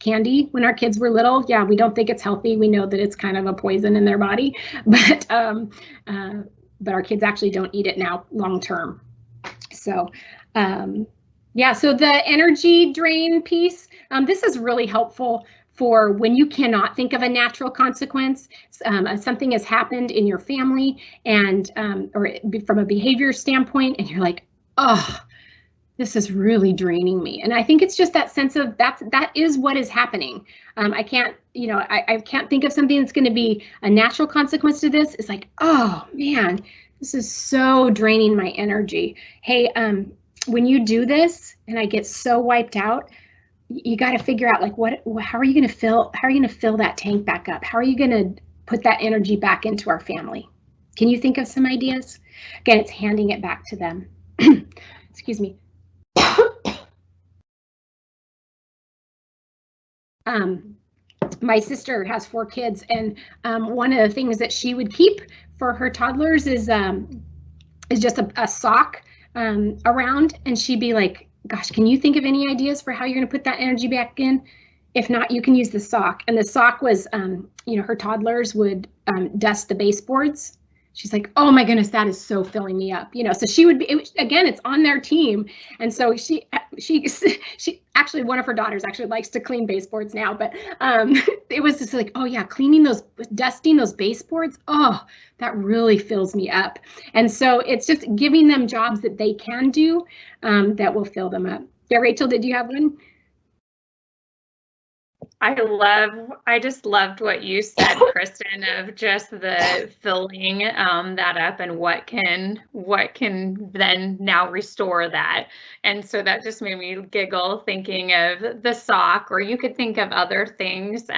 candy when our kids were little, yeah, we don't think it's healthy. We know that it's kind of a poison in their body, but our kids actually don't eat it now long term. So yeah, so the energy drain piece, this is really helpful for when you cannot think of a natural consequence. Something has happened in your family and or from a behavior standpoint, and you're like, oh, this is really draining me. And I think it's just that sense of that is what is happening. I can't, you know, I can't think of something that's going to be a natural consequence to this. It's like, oh man, this is so draining my energy. Hey, when you do this and I get so wiped out, you got to figure out like how are you going to fill that tank back up? How are you going to put that energy back into our family? Can you think of some ideas? Again, it's handing it back to them. Excuse me. My sister has 4 kids, and one of the things that she would keep for her toddlers is just a sock around, and she'd be like, gosh, can you think of any ideas for how you're going to put that energy back in? If not, you can use the sock. And the sock was, you know, her toddlers would dust the baseboards. She's like, oh my goodness, that is so filling me up, you know. So she would be, again, it's on their team, and so she actually, one of her daughters actually likes to clean baseboards now, but it was just like, oh yeah, dusting those baseboards, oh, that really fills me up. And so it's just giving them jobs that they can do that will fill them up. Yeah, Rachel, did you have one?
I just loved what you said, Kristen, of just the filling that up and what can then now restore that. And so that just made me giggle thinking of the sock, or you could think of other things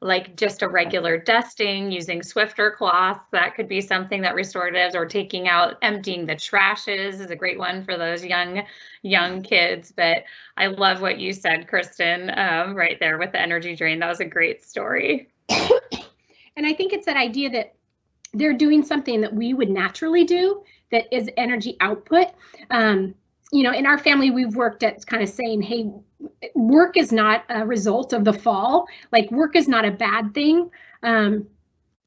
like just a regular dusting using Swiffer cloth. That could be something that restoratives, or emptying the trashes is a great one for those young kids. But I love what you said, Kristen, right there with the energy drain. That was a great story.
And I think it's that idea that they're doing something that we would naturally do that is energy output. You know, in our family, we've worked at kind of saying, hey, work is not a result of the fall. Like, work is not a bad thing. You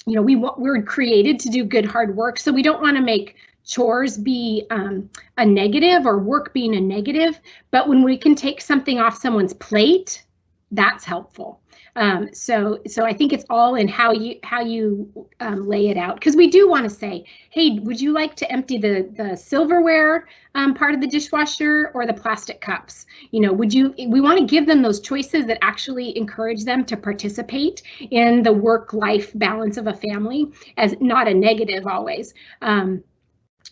know, we're created to do good, hard work. So we don't want to make chores be a negative, or work being a negative. But when we can take something off someone's plate, that's helpful. So I think it's all in how you lay it out, because we do want to say, hey, would you like to empty the silverware part of the dishwasher or the plastic cups? You know, we want to give them those choices that actually encourage them to participate in the work-life balance of a family, as not a negative always.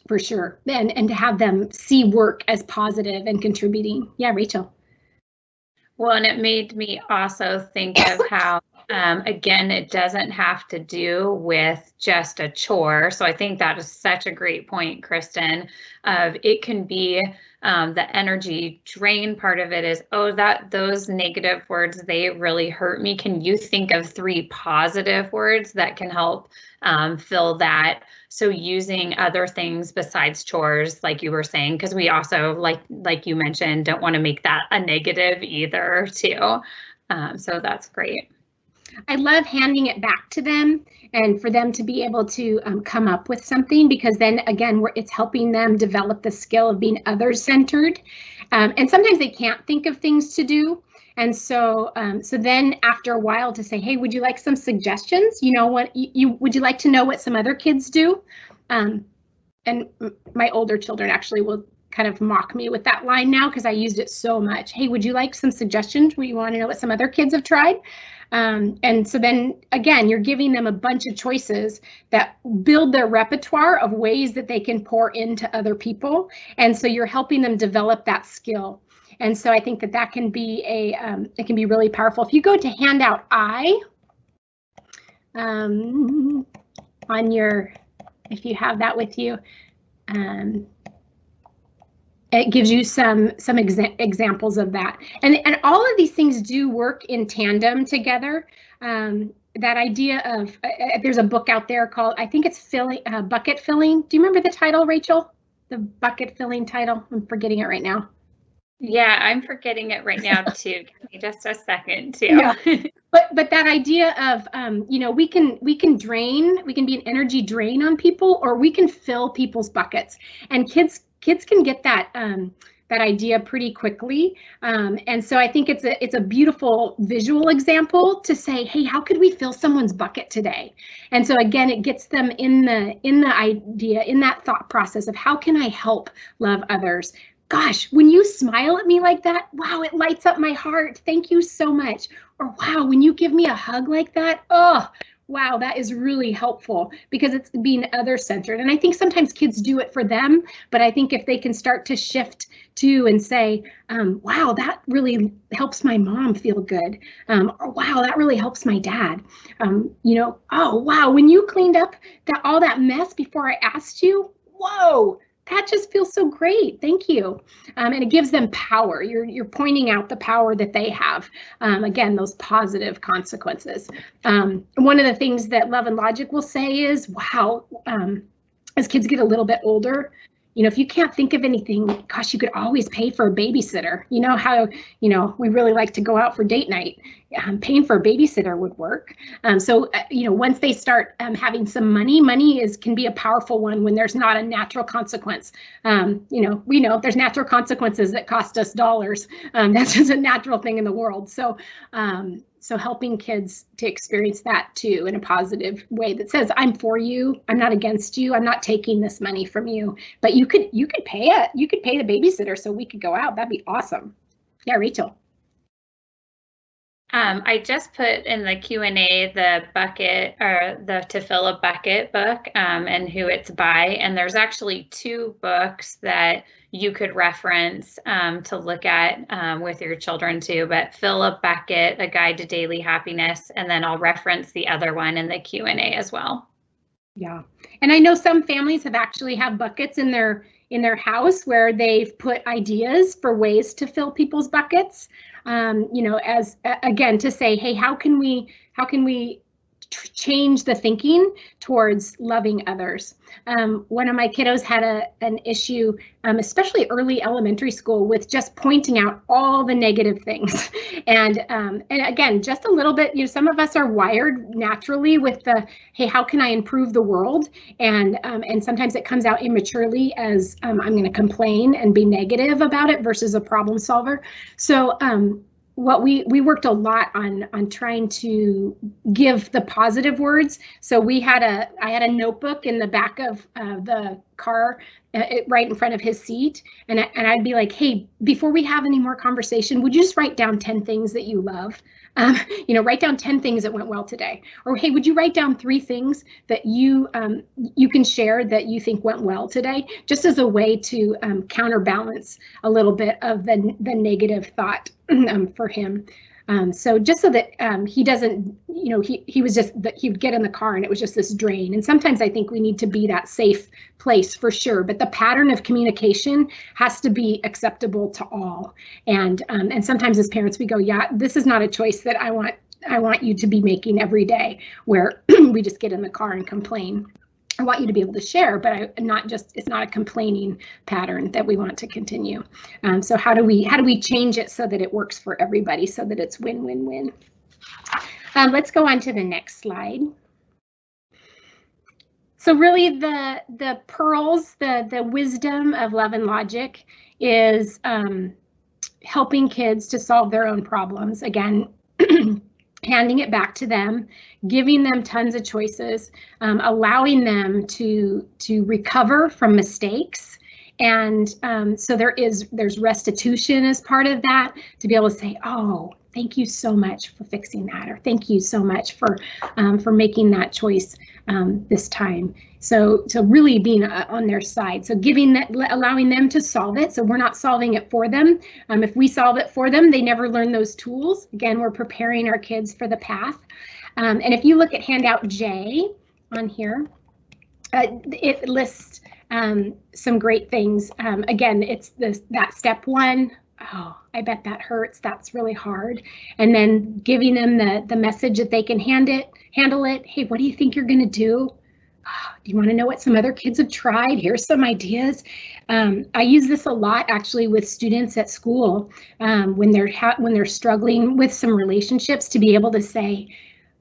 For sure, and to have them see work as positive and contributing. Yeah, Rachel.
Well, and it made me also think of how, again, it doesn't have to do with just a chore. So I think that is such a great point, Kristen, of it can be the energy drain part of it is, oh, those negative words, they really hurt me. Can you think of 3 positive words that can help fill that? So using other things besides chores, like you were saying, because we also, like you mentioned, don't want to make that a negative either, too. So that's great.
I love handing it back to them and for them to be able to come up with something, because then again, it's helping them develop the skill of being others-centered. And sometimes they can't think of things to do. And so so then after a while to say, hey, would you like some suggestions? You know what, would you like to know what some other kids do? And my older children actually will kind of mock me with that line now because I used it so much. Hey, would you like some suggestions? Would you want to know what some other kids have tried? And so then again, you're giving them a bunch of choices that build their repertoire of ways that they can pour into other people. And so you're helping them develop that skill. And so I think that that can be it can be really powerful. If you go to handout I, on your, if you have that with you, it gives you some examples of that. And all of these things do work in tandem together. That idea of, there's a book out there called, I think it's Bucket Filling. Do you remember the title, Rachel? The bucket filling title? I'm forgetting it right now.
Yeah, I'm forgetting it right now too. Give me just a second too.
Yeah. But that idea of, you know, we can drain, we can be an energy drain on people, or we can fill people's buckets. And kids can get that that idea pretty quickly. And so I think it's a beautiful visual example to say, hey, how could we fill someone's bucket today? And so again, it gets them in the idea, in that thought process of how can I help love others? Gosh, when you smile at me like that, wow, it lights up my heart. Thank you so much. Or wow, when you give me a hug like that, oh, wow, that is really helpful, because it's being other-centered. And I think sometimes kids do it for them, but I think if they can start to shift to and say, wow, that really helps my mom feel good. Or wow, that really helps my dad. You know, oh, wow, when you cleaned up all that mess before I asked you, whoa, that just feels so great. Thank you. And it gives them power. You're pointing out the power that they have. Again, those positive consequences. One of the things that Love and Logic will say is, wow, as kids get a little bit older, you know, if you can't think of anything, gosh, you could always pay for a babysitter. You know how, you know, we really like to go out for date night. Paying for a babysitter would work. So, you know, once they start having some money can be a powerful one when there's not a natural consequence. You know, we know there's natural consequences that cost us dollars. That's just a natural thing in the world. So, so helping kids to experience that too in a positive way that says, I'm for you, I'm not against you, I'm not taking this money from you, but you could pay it, you could pay the babysitter so we could go out. That'd be awesome. Yeah, Rachel.
I just put in the Q&A the bucket, or the To Fill a Bucket book, and who it's by. And there's actually 2 books that you could reference to look at with your children too. But Fill a Bucket, A Guide to Daily Happiness, and then I'll reference the other one in the Q&A as well. Yeah.
And I know some families have buckets in their house where they've put ideas for ways to fill people's buckets. You know, as again, to say, hey, how can we change the thinking towards loving others? One of my kiddos had an issue, especially early elementary school, with just pointing out all the negative things. And again, just a little bit, you know, some of us are wired naturally with the, hey, how can I improve the world? And sometimes it comes out immaturely as I'm going to complain and be negative about it versus a problem solver. So what we worked a lot on trying to give the positive words. So I had a notebook in the back of the car, right in front of his seat, and I'd be like, hey, before we have any more conversation, would you just write down 10 things that you love? You know, write down 10 things that went well today. Or hey, would you write down 3 things that you can share that you think went well today, just as a way to counterbalance a little bit of the negative thought for him. So just so that he doesn't, you know, he was just that he would get in the car and it was just this drain. And sometimes I think we need to be that safe place for sure. But the pattern of communication has to be acceptable to all. And sometimes as parents, we go, yeah, this is not a choice that I want you to be making every day, where we just get in the car and complain. I want you to be able to share, but it's not a complaining pattern that we want to continue. So how do we change it so that it works for everybody, so that it's win-win-win? Let's go on to the next slide. So really the pearls, the wisdom of Love and Logic is helping kids to solve their own problems. Again, handing it back to them, giving them tons of choices, allowing them to recover from mistakes. And so there's restitution as part of that, to be able to say, oh, thank you so much for fixing that, or thank you so much for making that choice this time. So really being on their side. So allowing them to solve it. So we're not solving it for them. If we solve it for them, they never learn those tools. Again, we're preparing our kids for the path. And if you look at handout J on here, it lists some great things. Again, it's that step 1. Oh, I bet that hurts. That's really hard. And then giving them the message that they can handle it. Hey, what do you think you're going to do? Oh, do you want to know what some other kids have tried? Here's some ideas. I use this a lot actually with students at school when they're struggling with some relationships, to be able to say,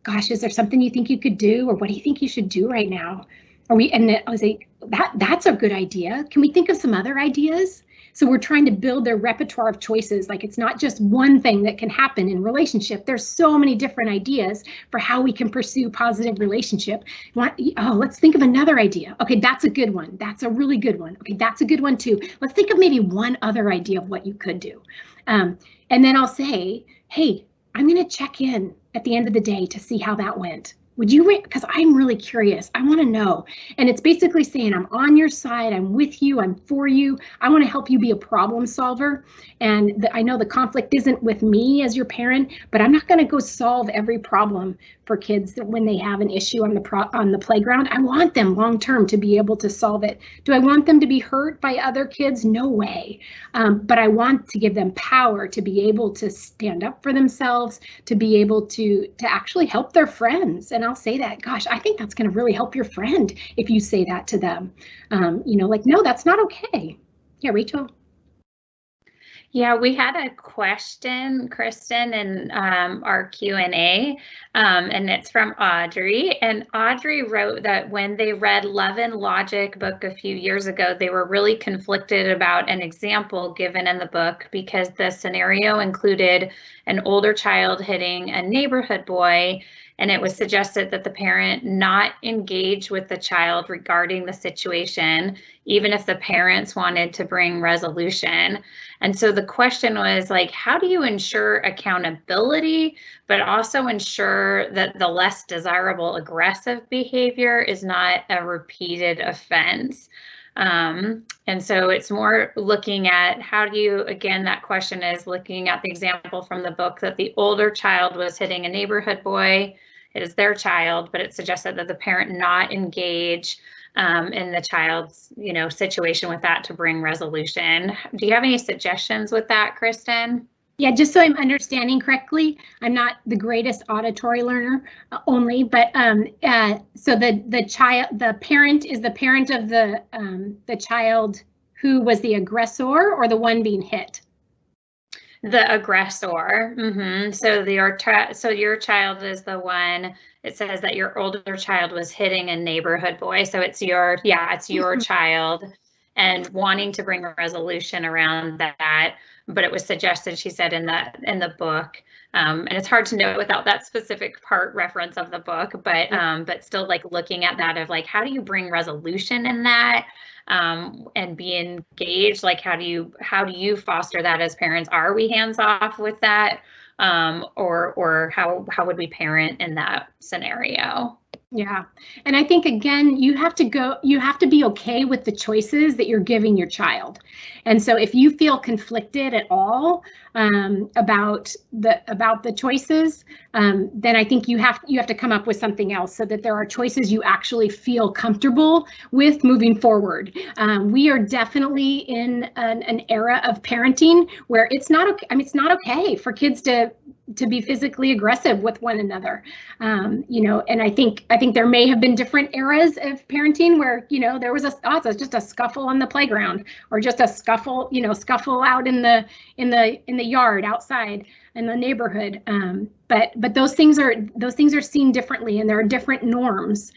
gosh, is there something you think you could do? Or what do you think you should do right now? And I was like, that's a good idea. Can we think of some other ideas? So we're trying to build their repertoire of choices. Like, it's not just one thing that can happen in relationship. There's so many different ideas for how we can pursue positive relationship. Oh, let's think of another idea. Okay, that's a good one. That's a really good one. Okay, that's a good one too. Let's think of maybe one other idea of what you could do. And then I'll say, hey, I'm going to check in at the end of the day to see how that went. Would you, because I'm really curious, I want to know. And it's basically saying, I'm on your side, I'm with you, I'm for you. I want to help you be a problem solver. And I know the conflict isn't with me as your parent, but I'm not going to go solve every problem for kids that when they have an issue on the playground. I want them long term to be able to solve it. Do I want them to be hurt by other kids? No way. But I want to give them power to be able to stand up for themselves, to be able to actually help their friends. And I'll say that, gosh, I think that's going to really help your friend if you say that to them. Like, no, that's not okay. Yeah, Rachel.
Yeah, we had a question, Kristen, in our Q&A, and it's from Audrey. And Audrey wrote that when they read Love and Logic book a few years ago, they were really conflicted about an example given in the book, because the scenario included an older child hitting a neighborhood boy, and it was suggested that the parent not engage with the child regarding the situation, even if the parents wanted to bring resolution. And so the question was, like, how do you ensure accountability, but also ensure that the less desirable aggressive behavior is not a repeated offense? And so it's more looking at how do you, again, that question is looking at the example from the book that the older child was hitting a neighborhood boy. It is their child, but it suggested that the parent not engage in the child's, situation with that to bring resolution. Do you have any suggestions with that, Kristen?
Yeah, just so I'm understanding correctly, I'm not the greatest auditory learner only, but so the parent is the parent of the child who was the aggressor, or the one being hit?
The aggressor. So your child is the one. It says that your older child was hitting a neighborhood boy. So it's your child, and wanting to bring a resolution around that. But it was suggested, she said, in the book, and it's hard to know without that specific part reference of the book, but still, like, looking at that of, like, how do you bring resolution in that? And be engaged, like, how do you foster that as parents? Are we hands off with that, or how would we parent in that scenario?
Yeah, and I think, again, you have to be okay with the choices that you're giving your child. And so if you feel conflicted at all about the choices, then I think you have to come up with something else, so that there are choices you actually feel comfortable with moving forward. We are definitely in an era of parenting where it's not okay. I mean, it's not okay for kids to be physically aggressive with one another. And I think there may have been different eras of parenting where, there was just a scuffle on the playground, or just a scuffle out in the yard outside in the neighborhood. But those things are seen differently, and there are different norms.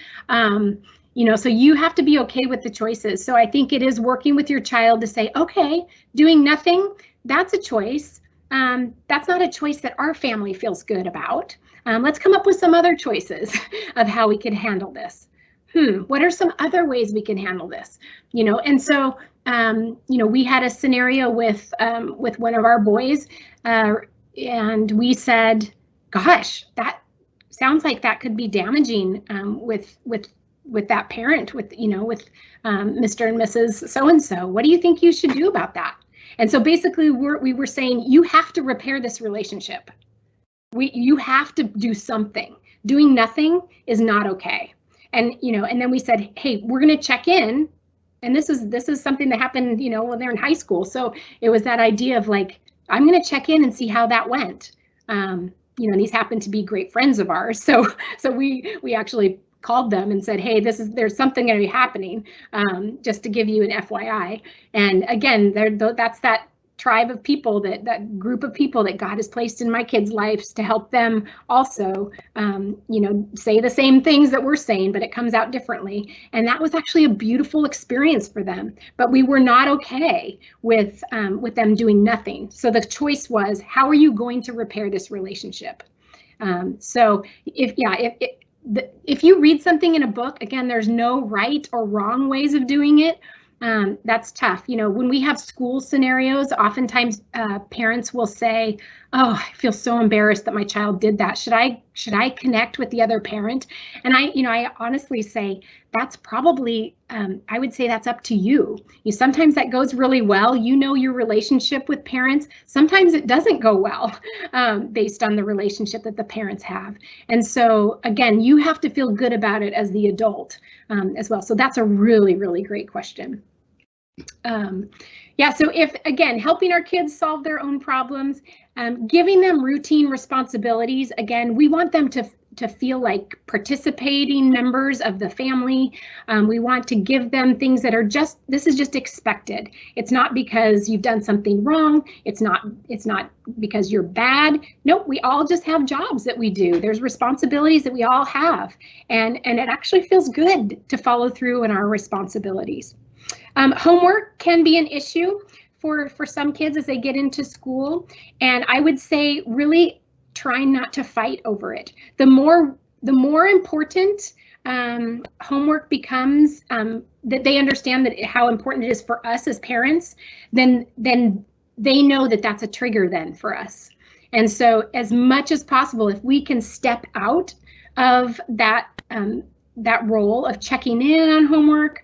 You know, so you have to be okay with the choices. So I think it is working with your child to say, okay, doing nothing, that's a choice. That's not a choice that our family feels good about. Let's come up with some other choices of how we can handle this. What are some other ways we can handle this? You know, and so, you know, we had a scenario with one of our boys, and we said, gosh, that sounds like that could be damaging with that parent, with, you know, with Mr. and Mrs. So-and-so. What do you think you should do about that? And so basically we were saying, you have to repair this relationship. You have to do something. Doing nothing is not okay. And, you know, and then we said, hey, we're going to check in. And this is something that happened, you know, when they're in high school. So it was that idea of like, I'm going to check in and see how that went. You know, these happen to be great friends of ours. So we actually called them and said, hey, there's something going to be happening, just to give you an FYI. And again, that's that tribe of people, that group of people that God has placed in my kids' lives to help them also, you know, say the same things that we're saying, but it comes out differently. And that was actually a beautiful experience for them. But we were not okay with them doing nothing. So the choice was, how are you going to repair this relationship? So if you read something in a book, again, there's no right or wrong ways of doing it. That's tough. You know, when we have school scenarios, oftentimes parents will say, oh, I feel so embarrassed that my child did that. Should I connect with the other parent? And I honestly say that's probably, I would say that's up to you. Sometimes that goes really well. You know your relationship with parents. Sometimes it doesn't go well based on the relationship that the parents have. And so again, you have to feel good about it as the adult as well. So that's a really, really great question. Yeah, so if, again, helping our kids solve their own problems, giving them routine responsibilities, again, we want them to feel like participating members of the family. We want to give them things that are this is just expected. It's not because you've done something wrong. It's not because you're bad. Nope, we all just have jobs that we do. There's responsibilities that we all have. And it actually feels good to follow through on our responsibilities. Homework can be an issue for some kids as they get into school. And I would say really try not to fight over it. The more important homework becomes, that they understand that how important it is for us as parents, then they know that that's a trigger then for us. And so as much as possible, if we can step out of that role of checking in on homework,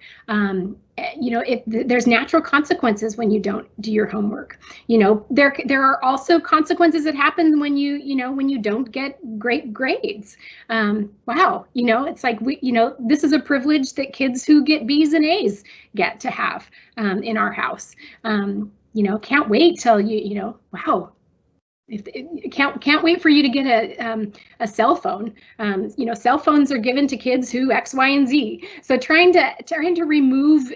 you know, there's natural consequences when you don't do your homework. You know, there are also consequences that happen when you don't get great grades. Wow, you know, it's like this is a privilege that kids who get B's and A's get to have in our house. You know, can't wait till wow. Can't wait for you to get a cell phone. You know, cell phones are given to kids who X, Y, and Z. So trying to remove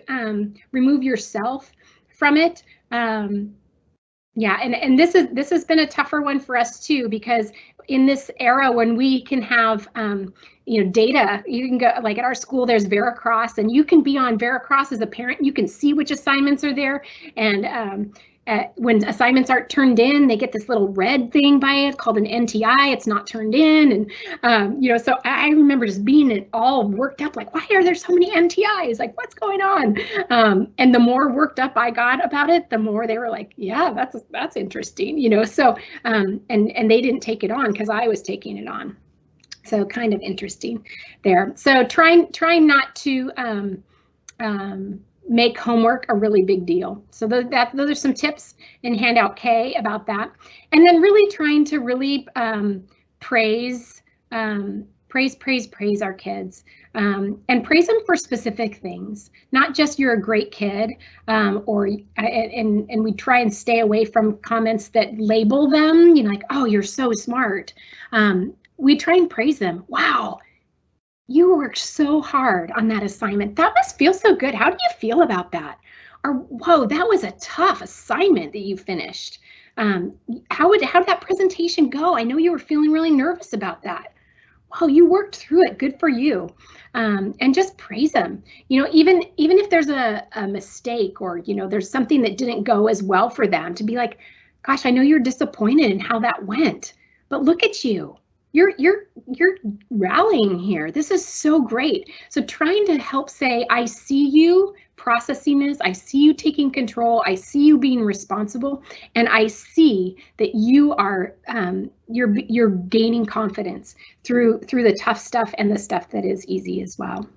yourself from it. Yeah, and this has been a tougher one for us too, because in this era when we can have data, you can go, like at our school there's Veracross, and you can be on Veracross as a parent. You can see which assignments are there, and when assignments aren't turned in, they get this little red thing by it called an NTI. It's not turned in. And, so I remember just being all worked up, like, why are there so many NTIs? Like, what's going on? And the more worked up I got about it, the more they were like, yeah, that's interesting, so and they didn't take it on because I was taking it on. So kind of interesting there. So trying not to make homework a really big deal. So those are some tips in handout K about that. And then really trying to really praise our kids, and praise them for specific things, not just you're a great kid, and we try and stay away from comments that label them, like, oh, you're so smart. We try and praise them. Wow, you worked so hard on that assignment. That must feel so good. How do you feel about that? Or, whoa, that was a tough assignment that you finished. How did that presentation go? I know you were feeling really nervous about that. oh, you worked through it, good for you. And just praise them. You know, even if there's a mistake, or, you know, there's something that didn't go as well for them, to be like, gosh, I know you're disappointed in how that went, but look at you. You're rallying here. This is so great. So trying to help say, I see you processing this. I see you taking control. I see you being responsible, and I see that you are you're gaining confidence through the tough stuff and the stuff that is easy as well.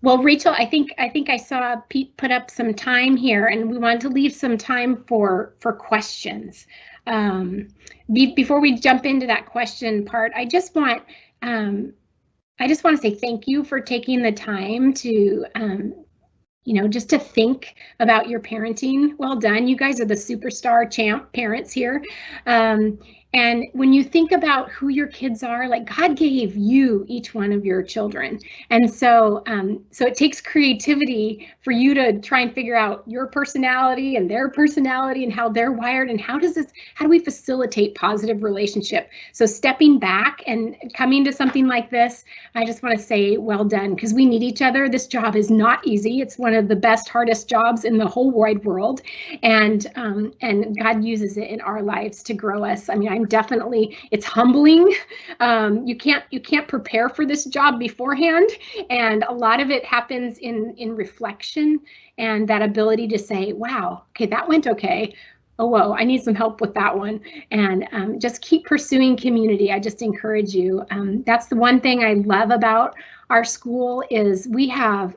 Well, Rachel, I think I saw Pete put up some time here, and we wanted to leave some time for questions. Before we jump into that question part, I just want to say thank you for taking the time to, you know, just to think about your parenting. Well done. You guys are the superstar champ parents here. And when you think about who your kids are, like, God gave you each one of your children. And so so it takes creativity for you to try and figure out your personality and their personality and how they're wired, and how do we facilitate positive relationship? So stepping back and coming to something like this, I just want to say well done, because we need each other. This job is not easy. It's one of the best, hardest jobs in the whole wide world. And God uses it in our lives to grow us. I mean, it's humbling. You can't prepare for this job beforehand, and a lot of it happens in reflection and that ability to say, wow, okay, that went okay. Oh, whoa, I need some help with that one. And just keep pursuing community. I just encourage you. That's the one thing I love about our school, is we have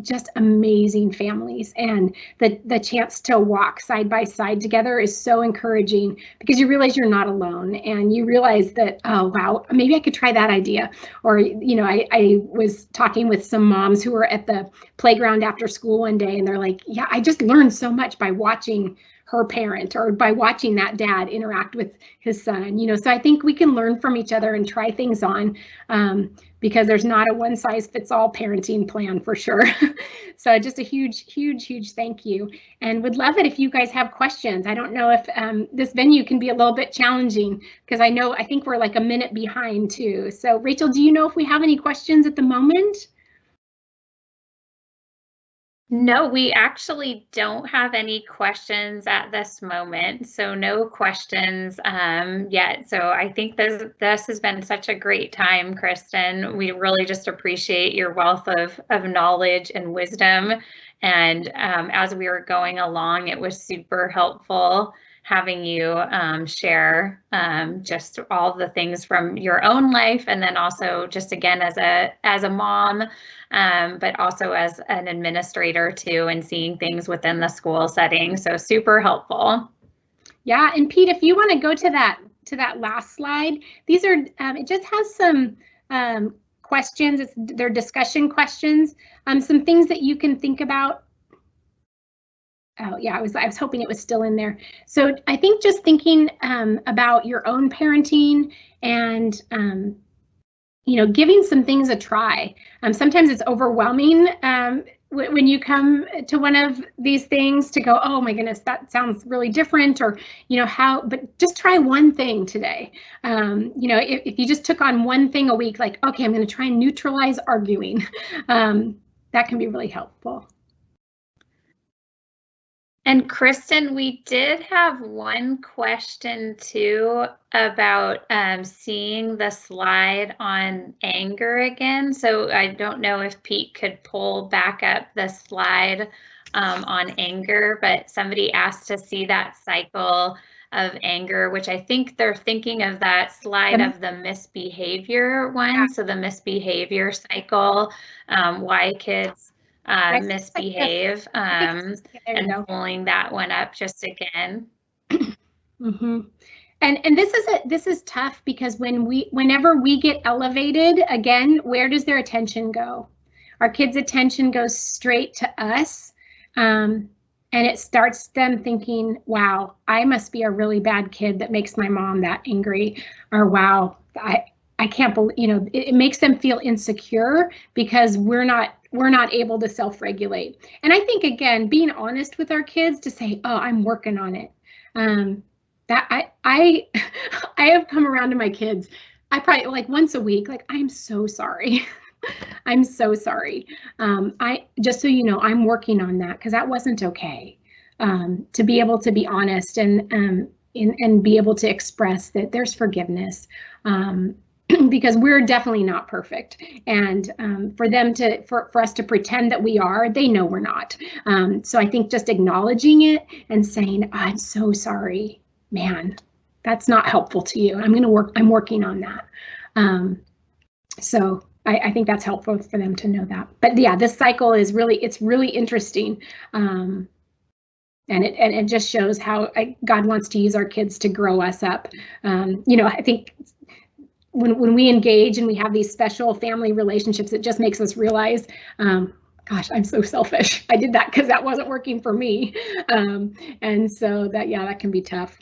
just amazing families, and the chance to walk side by side together is so encouraging, because you realize you're not alone, and you realize that, oh wow, maybe I could try that idea. Or, you know, I was talking with some moms who were at the playground after school one day, and they're like, yeah, I just learned so much by watching her parent, or by watching that dad interact with his son, you know. So I think we can learn from each other and try things on, because there's not a one size fits all parenting plan for sure. So just a huge thank you, and would love it if you guys have questions. I don't know if this venue can be a little bit challenging, because I think we're like a minute behind too. So Rachel, do you know if we have any questions at the moment?
No, we actually don't have any questions at this moment, so no questions yet. So I think this has been such a great time, Kristen. We really just appreciate your wealth of knowledge and wisdom. And as we were going along, it was super helpful having you share just all the things from your own life, and then also just again as a mom, but also as an administrator too, and seeing things within the school setting. So super helpful.
Yeah, and Pete, if you want to go to that last slide, these are it just has some questions. They're discussion questions, some things that you can think about. Oh yeah, I was hoping it was still in there. So I think just thinking about your own parenting, and you know, giving some things a try. Sometimes it's overwhelming when you come to one of these things to go, oh my goodness, that sounds really different, or, you know, but just try one thing today. You know, if you just took on one thing a week, like, okay, I'm going to try and neutralize arguing, that can be really helpful.
And Kristen, we did have one question too about seeing the slide on anger again. So I don't know if Pete could pull back up the slide on anger, but somebody asked to see that cycle of anger, which I think they're thinking of that slide of the misbehavior one. Yeah. So the misbehavior cycle, why kids misbehave, and pulling that one up just again.
Mm-hmm. And this is tough, because whenever we get elevated, again, where does their attention go? Our kids' attention goes straight to us, and it starts them thinking, wow, I must be a really bad kid that makes my mom that angry, or wow, I can't believe, you know, it makes them feel insecure because we're not able to self-regulate. And I think, again, being honest with our kids to say, oh, I'm working on it. That I have come around to my kids. I probably like once a week, like, I'm so sorry. I'm so sorry. I just so you know, I'm working on that because that wasn't okay. To be able to be honest and be able to express that there's forgiveness. Because we're definitely not perfect, and for us to pretend that we are, they know we're not. So I think just acknowledging it and saying, I'm so sorry, man, that's not helpful to you. I'm working on that. So I think that's helpful for them to know that. But yeah, this cycle is really interesting. And it just shows how God wants to use our kids to grow us up. I think when we engage and we have these special family relationships, it just makes us realize, gosh, I'm so selfish. I did that because that wasn't working for me. And so that can be tough.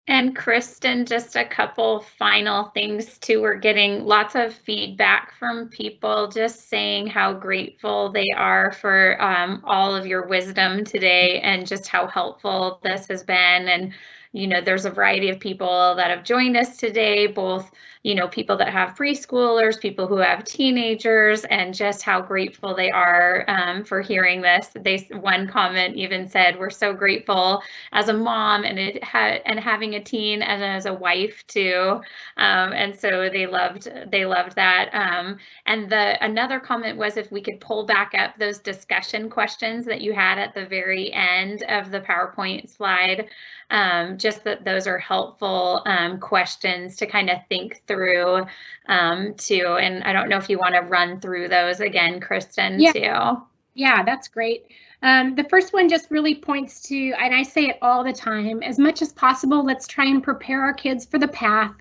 And Kristen, just a couple final things too. We're getting lots of feedback from people just saying how grateful they are for all of your wisdom today and just how helpful this has been. And, there's a variety of people that have joined us today, both, people that have preschoolers, people who have teenagers, and just how grateful they are for hearing this. One comment even said, we're so grateful as a mom and having a teen and as a wife too. And so they loved that. And another comment was if we could pull back up those discussion questions that you had at the very end of the PowerPoint slide. Just that those are helpful questions to kind of think through too. And I don't know if you want to run through those again, Kristen, too.
Yeah, that's great. The first one just really points to, and I say it all the time, as much as possible, let's try and prepare our kids for the path,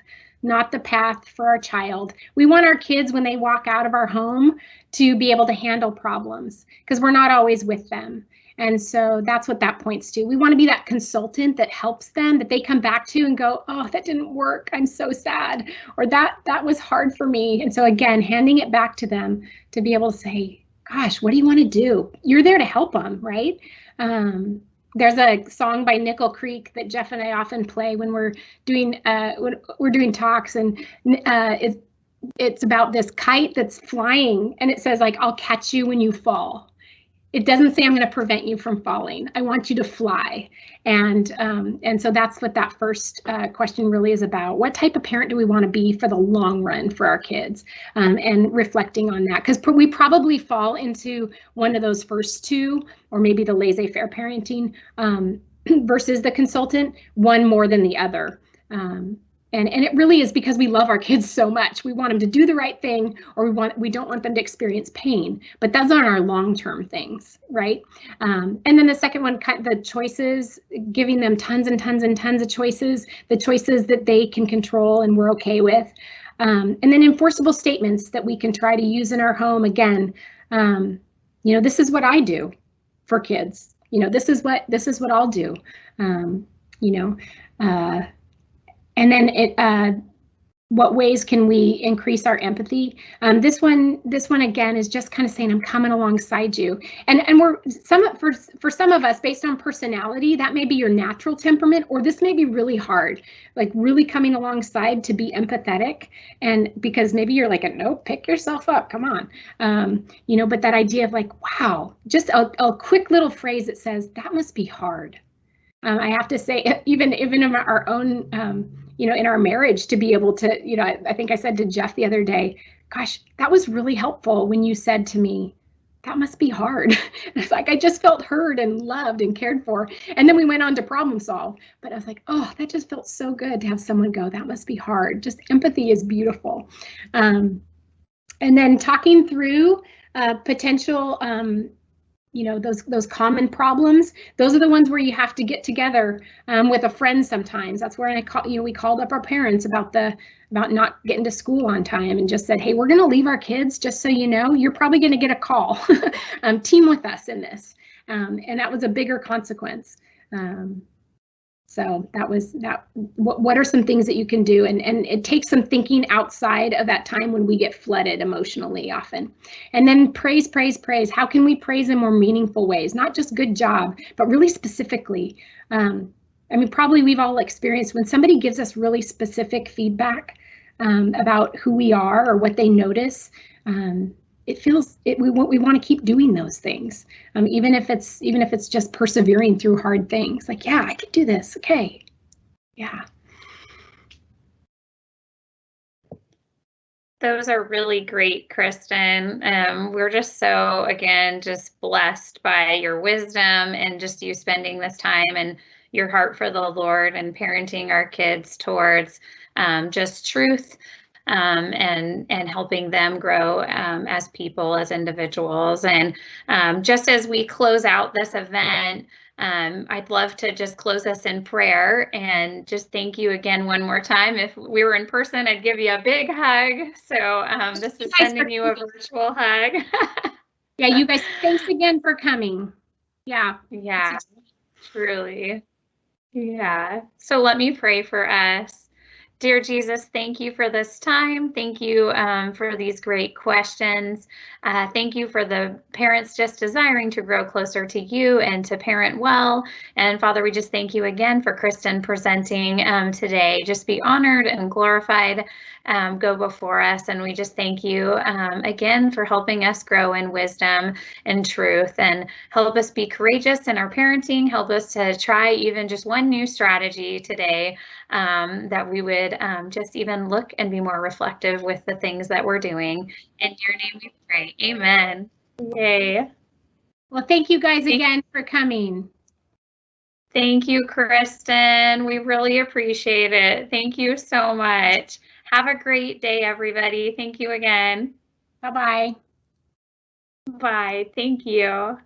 not the path for our child. We want our kids, when they walk out of our home, to be able to handle problems because we're not always with them. And so that's what that points to. We want to be that consultant that helps them, that they come back to and go, oh, that didn't work. I'm so sad. Or that was hard for me. And so again, handing it back to them to be able to say, gosh, what do you want to do? You're there to help them, right? There's a song by Nickel Creek that Jeff and I often play when we're doing talks, and it's about this kite that's flying, and it says, like, I'll catch you when you fall. It doesn't say I'm going to prevent you from falling. I want you to fly. And so that's what that first question really is about. What type of parent do we want to be for the long run for our kids? And reflecting on that, because we probably fall into one of those first two, or maybe the laissez-faire parenting versus the consultant, one more than the other. And it really is because we love our kids so much. We want them to do the right thing, or we don't want them to experience pain. But those aren't our long-term things, right? And then the second one, the choices, giving them tons and tons and tons of choices, the choices that they can control and we're okay with. And then enforceable statements that we can try to use in our home. Again, this is what I do for kids. This is what I'll do. And then what ways can we increase our empathy? This one again is just kind of saying, I'm coming alongside you. And for some of us, based on personality, that may be your natural temperament, or this may be really hard, like really coming alongside to be empathetic. And because maybe you're like, nope, pick yourself up, come on. But that idea of like, wow, just a quick little phrase that says, that must be hard. I have to say, even in our own, in our marriage, to be able to, I think I said to Jeff the other day, gosh, that was really helpful when you said to me, that must be hard. It's like, I just felt heard and loved and cared for. And then we went on to problem solve. But I was like, oh, that just felt so good to have someone go, that must be hard. Just empathy is beautiful. And then talking through potential, those common problems. Those are the ones where you have to get together with a friend sometimes. That's where we called up our parents about not getting to school on time and just said, hey, we're going to leave our kids, just so you know, you're probably going to get a call. Team with us in this. And that was a bigger consequence. So that was that. What are some things that you can do? And it takes some thinking outside of that time when we get flooded emotionally often. And then praise, praise, praise. How can we praise in more meaningful ways? Not just good job, but really specifically. I mean, probably we've all experienced when somebody gives us really specific feedback about who we are or what they notice. It feels we want to keep doing those things, even if it's just persevering through hard things. Like, yeah, I could do this. Okay, yeah.
Those are really great, Kristen. We're just so, again, just blessed by your wisdom and just you spending this time and your heart for the Lord and parenting our kids towards just truth and helping them grow as people, as individuals. And just as we close out this event, I'd love to just close us in prayer and just thank you again one more time. If we were in person, I'd give you a big hug. So this is sending you a virtual hug.
Yeah, you guys, thanks again for coming. Yeah.
Yeah, truly. Yeah. So let me pray for us. Dear Jesus, thank you for this time. Thank you for these great questions. Thank you for the parents just desiring to grow closer to you and to parent well. And Father, we just thank you again for Kristen presenting today. Just be honored and glorified. Go before us. And we just thank you again for helping us grow in wisdom and truth, and help us be courageous in our parenting. Help us to try even just one new strategy today, that we would just even look and be more reflective with the things that we're doing. In your name we pray. Amen. Yay.
Well, thank you guys again for coming.
Thank you, Kristen. We really appreciate it. Thank you so much. Have a great day, everybody. Thank you again.
Bye-bye.
Bye. Thank you.